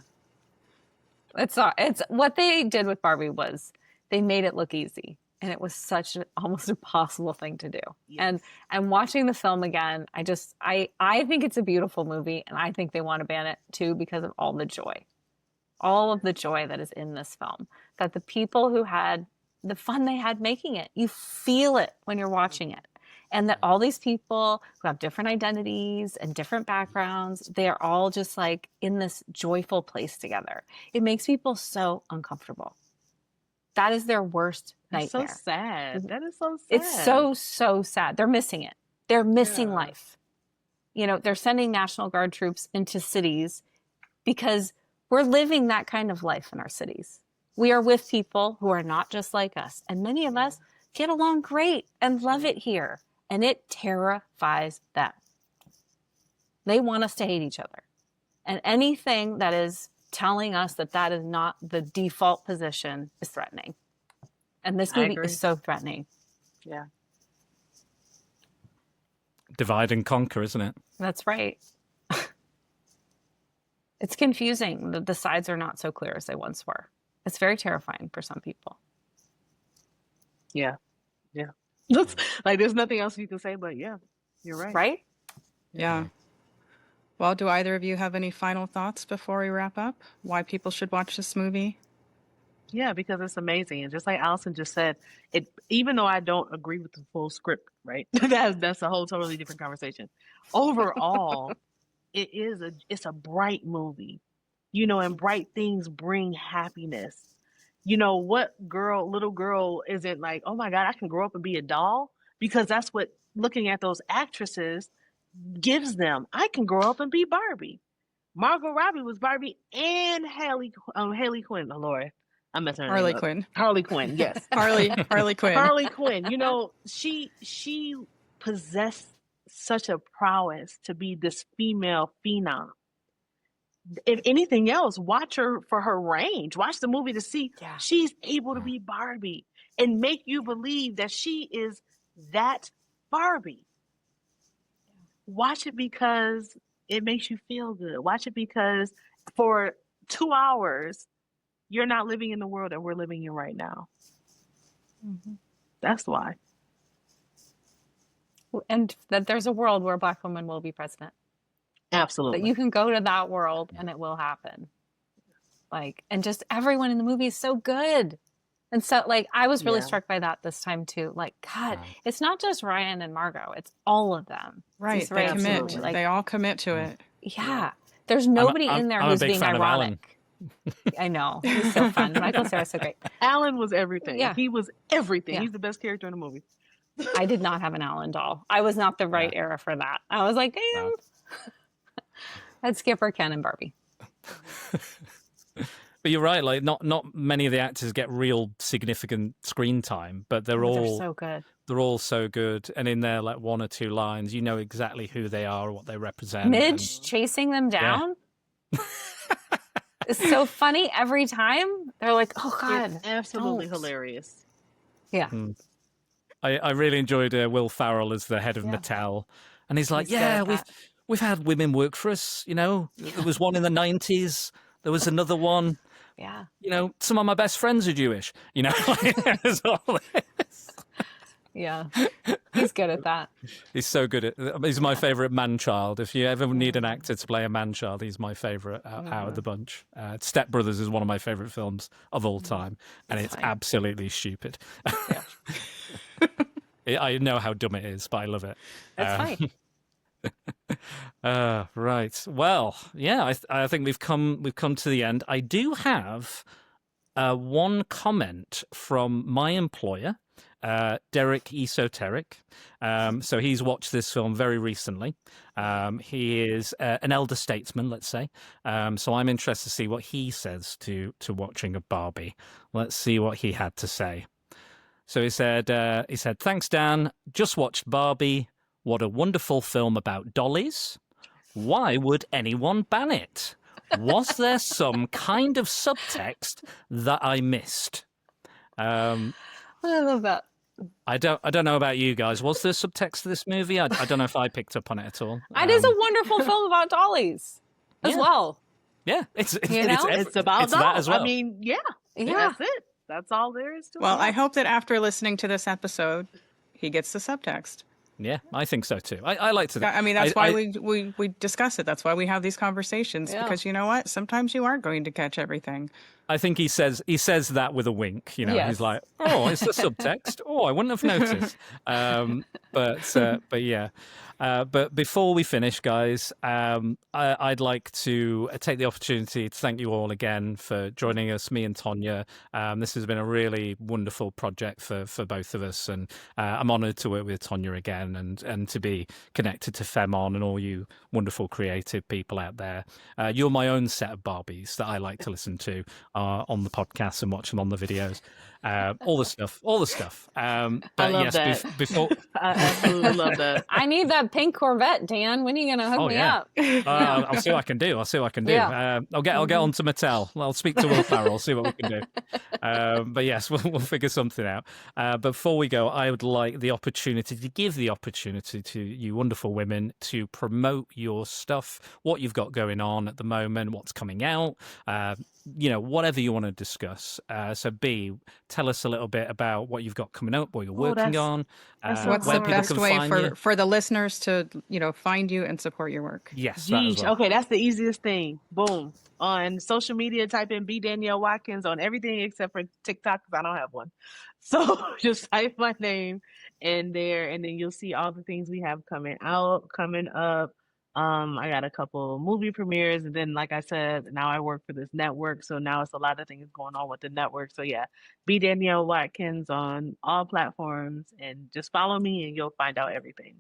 It's what they did with Barbie was they made it look easy. And it was such an almost impossible thing to do. Yes. And watching the film again, I think it's a beautiful movie, and I think they want to ban it too because of all of the joy that is in this film. That the people who had the fun they had making it, you feel it when you're watching it. And that all these people who have different identities and different backgrounds, they are all just like in this joyful place together. It makes people so uncomfortable. That is their worst nightmare. It's so sad. That is so sad. It's so, so sad. They're missing it. They're missing life. They're sending National Guard troops into cities because we're living that kind of life in our cities. We are with people who are not just like us. And many of us get along great and love it here. And it terrifies them. They want us to hate each other. And anything that is telling us that is not the default position is threatening. And this movie is so threatening. Yeah. Divide and conquer, isn't it? That's right. It's confusing. The sides are not so clear as they once were. It's very terrifying for some people. Yeah. Yeah. Looks like there's nothing else you can say, but yeah, you're right. Right? Yeah. Well, do either of you have any final thoughts before we wrap up? Why people should watch this movie? Yeah, because it's amazing. And just like Alyson just said, even though I don't agree with the full script, right? That's a whole totally different conversation. Overall, it's a bright movie. And bright things bring happiness. What little girl isn't like, oh my God, I can grow up and be a doll? Because that's what looking at those actresses gives them. I can grow up and be Barbie. Margot Robbie was Barbie and Haley Quinn. Oh Lord, I'm messing her Harley name up. Quinn. Harley Quinn, yes. Harley Quinn. Harley Quinn. She possessed such a prowess to be this female phenom if anything else, watch her for her range. Watch the movie to see she's able to be Barbie and make you believe that she is that Barbie. Watch it because it makes you feel good. Watch it because for 2 hours, you're not living in the world that we're living in right now. Mm-hmm. That's why. And that there's a world where a Black woman will be president. Absolutely. That you can go to that world and it will happen. Like, and just everyone in the movie is so good. And so, like, I was really struck by that this time too. Like, God, it's not just Ryan and Margot; it's all of them. Right? They commit. Like, they all commit to it. Yeah. There's nobody in there who's being ironic. I know. He's so fun. Michael Cera's so great. Alan was everything. Yeah. He was everything. Yeah. He's the best character in the movie. I did not have an Alan doll. I was not the right era for that. I was like, damn. I had Skipper, Ken, and Barbie. But you're right, like not many of the actors get real significant screen time, but they're so good. They're all so good, and in their like 1 or 2 lines, you know exactly who they are, what they represent. Midge chasing them down. Yeah. It's so funny every time. They're like, oh God. It's absolutely hilarious. Yeah. I really enjoyed Will Ferrell as the head of Mattel. And he's like, we've had women work for us, you know. There was one in the 90s. There was another one. Yeah. You know, some of my best friends are Jewish, you know. There's all this. Yeah. He's good at that. He's so good at he's my favorite man-child. If you ever need an actor to play a man-child, he's my favorite out of the bunch. Step Brothers is one of my favorite films of all time, and it's absolutely stupid. I know how dumb it is, but I love it. That's fine. Right. Well, yeah, I think we've come to the end. I do have one comment from my employer, Derek Esoteric. So he's watched this film very recently. He is an elder statesman, let's say. So I'm interested to see what he says to watching a Barbie. Let's see what he had to say. So he said, thanks, Dan. Just watched Barbie. What a wonderful film about dollies. Why would anyone ban it? Was there some kind of subtext that I missed? I love that. I don't know about you guys. Was there subtext to this movie? I don't know if I picked up on it at all. It is a wonderful film about dollies as well. Yeah, it's about dolls. That as well. I mean, that's it. That's all there is to it. Well, I hope that after listening to this episode, he gets the subtext. Yeah, I think so too. I like to. I mean, that's why we discuss it. That's why we have these conversations, because you know what? Sometimes you aren't going to catch everything. I think he says that with a wink. You know, he's like, "Oh, it's the subtext. Oh, I wouldn't have noticed." But yeah. But before we finish, guys, I'd like to take the opportunity to thank you all again for joining us, me and Tonya. This has been a really wonderful project for both of us, and I'm honoured to work with Tonya again and to be connected to Femme and all you wonderful creative people out there. You're my own set of Barbies that I like to listen to on the podcast and watch them on the videos. All the stuff. But I love that. Before I absolutely love that. I need that pink Corvette, Dan. When are you going to hook me up? I'll see what I can do. Yeah. I'll get on to Mattel. I'll speak to Will Ferrell, see what we can do. But yes, we'll figure something out. But before we go, I would like the opportunity to give the opportunity to you wonderful women to promote your stuff, what you've got going on at the moment, what's coming out, whatever you want to discuss. So B, tell us a little bit about what you've got coming up, what you're working on. What's the best way for the listeners to, find you and support your work? Yes. Okay, that's the easiest thing. Boom. On social media, type in B Danielle Watkins on everything except for TikTok, because I don't have one. So just type my name in there, and then you'll see all the things we have coming up. I got a couple movie premieres, and then, like I said, now I work for this network, so now it's a lot of things going on with the network. So yeah, be Danielle Watkins on all platforms, and just follow me, and you'll find out everything.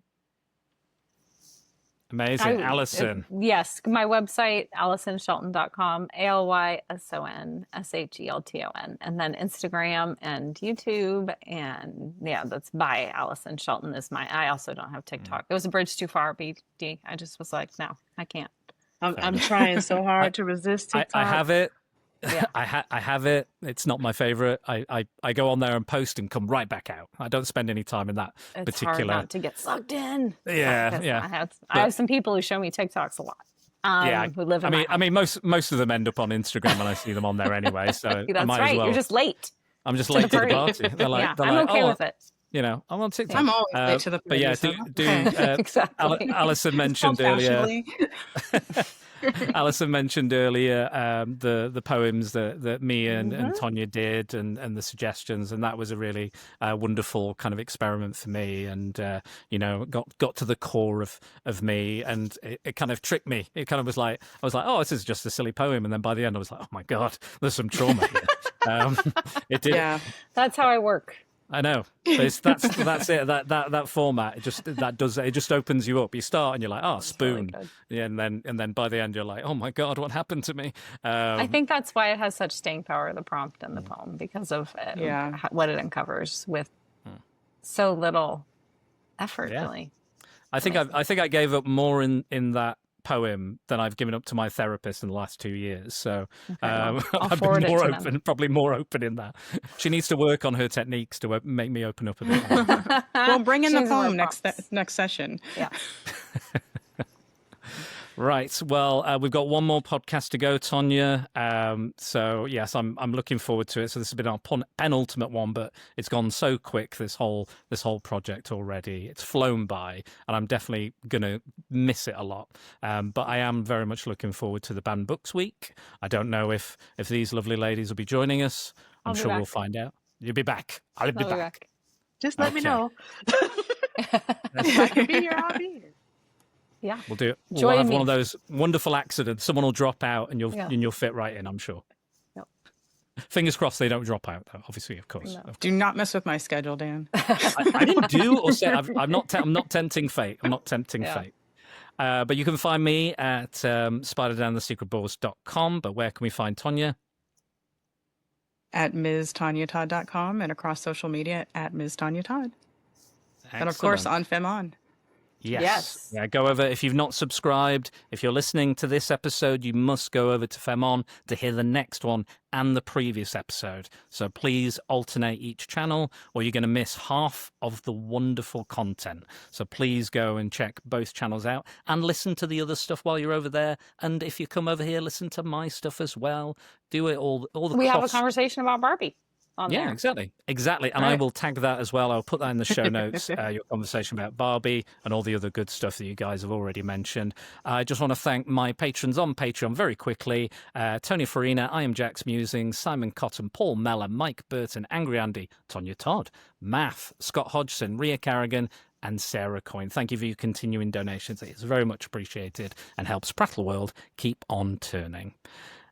Amazing. Alyson. Yes, my website, AlysonShelton.com, ALYSONSHELTON, and then Instagram and YouTube, and that's by Alyson Shelton I also don't have TikTok. It was a bridge too far, BD. I just was like, no, I can't. I'm trying so hard to resist TikTok. I have it. Yeah. I have it. It's not my favorite. I go on there and post and come right back out. I don't spend any time in that It's particular. hard not to get sucked in. Yeah, yeah. I have some people who show me TikToks a lot. Who live in I mean, most of them end up on Instagram, and I see them on there anyway. So I That's might right. as well. You're just late. I'm just late to the party. They're like, Yeah, they're I'm like, okay oh, with it. you know, I'm on TikTok. I'm always late to the But yeah, party, Exactly. Alyson mentioned earlier. Alyson mentioned earlier the poems that me and Tonya did, and the suggestions, and that was a really wonderful kind of experiment for me, and you know, got to the core of me, and it kind of tricked me. It kind of was like, I was like, oh, this is just a silly poem, and then by the end I was like, oh my god, there's some trauma here. It did. Yeah, that's how I work. I know. But that's it. That format, it just opens you up. You start and you're like, oh, spoon, really yeah, and then by the end you're like, oh my god, what happened to me? I think that's why it has such staying power, the prompt and the poem, because of what it uncovers with so little effort. Yeah. Really, I think I gave up more in that poem than I've given up to my therapist in the last 2 years. So I'll I've forward been it more to them. open, probably more open in that. She needs to work on her techniques to make me open up a bit more. Well, bring in the Choose more poem prompts. next session. Yeah. Right. Well, we've got one more podcast to go, Tonya. So yes, I'm looking forward to it. So this has been our penultimate one, but it's gone so quick, this whole project already. It's flown by, and I'm definitely gonna miss it a lot. But I am very much looking forward to the Banned Books Week. I don't know if these lovely ladies will be joining us. I'm sure we'll find out. You'll be back. I'll be back. Just let me Okay. know. If I can be here, I'll be here. Yeah. We'll do it. We'll Join have me. one of those wonderful accidents. Someone will drop out, and Yeah. you'll fit right in. I'm sure. Yep. Fingers crossed they don't drop out, though. Obviously, of course. No. Do not mess with my schedule, Dan. I didn't do or say. I'm not tempting fate. I'm not tempting Yeah. fate. But you can find me at SpiderDanTheSecretBalls.com. But where can we find Tonya? At MsTonyaTodd.com and across social media at Ms. Tonya Todd. And of course on Femme On. Yes. Yeah, go over. If you've not subscribed, if you're listening to this episode, you must go over to Femme On to hear the next one and the previous episode. So please alternate each channel, or you're going to miss half of the wonderful content. So please go and check both channels out and listen to the other stuff while you're over there. And if you come over here, listen to my stuff as well. Do it all the We have a costs. conversation about Barbie on Yeah, there. exactly. And I will tag that as well. I'll put that in the show notes, your conversation about Barbie and all the other good stuff that you guys have already mentioned. I just want to thank my patrons on Patreon very quickly. Tony Farina, I Am Jack's Musings, Simon Cotton, Paul Mellor, Mike Burton, Angry Andy, Tonya Todd, Math, Scott Hodgson, Ria Carrigan, and Sarah Coyne. Thank you for your continuing donations. It's very much appreciated and helps Prattle World keep on turning.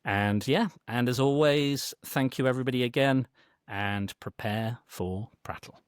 And yeah, and as always, thank you everybody again. And prepare for Prattle.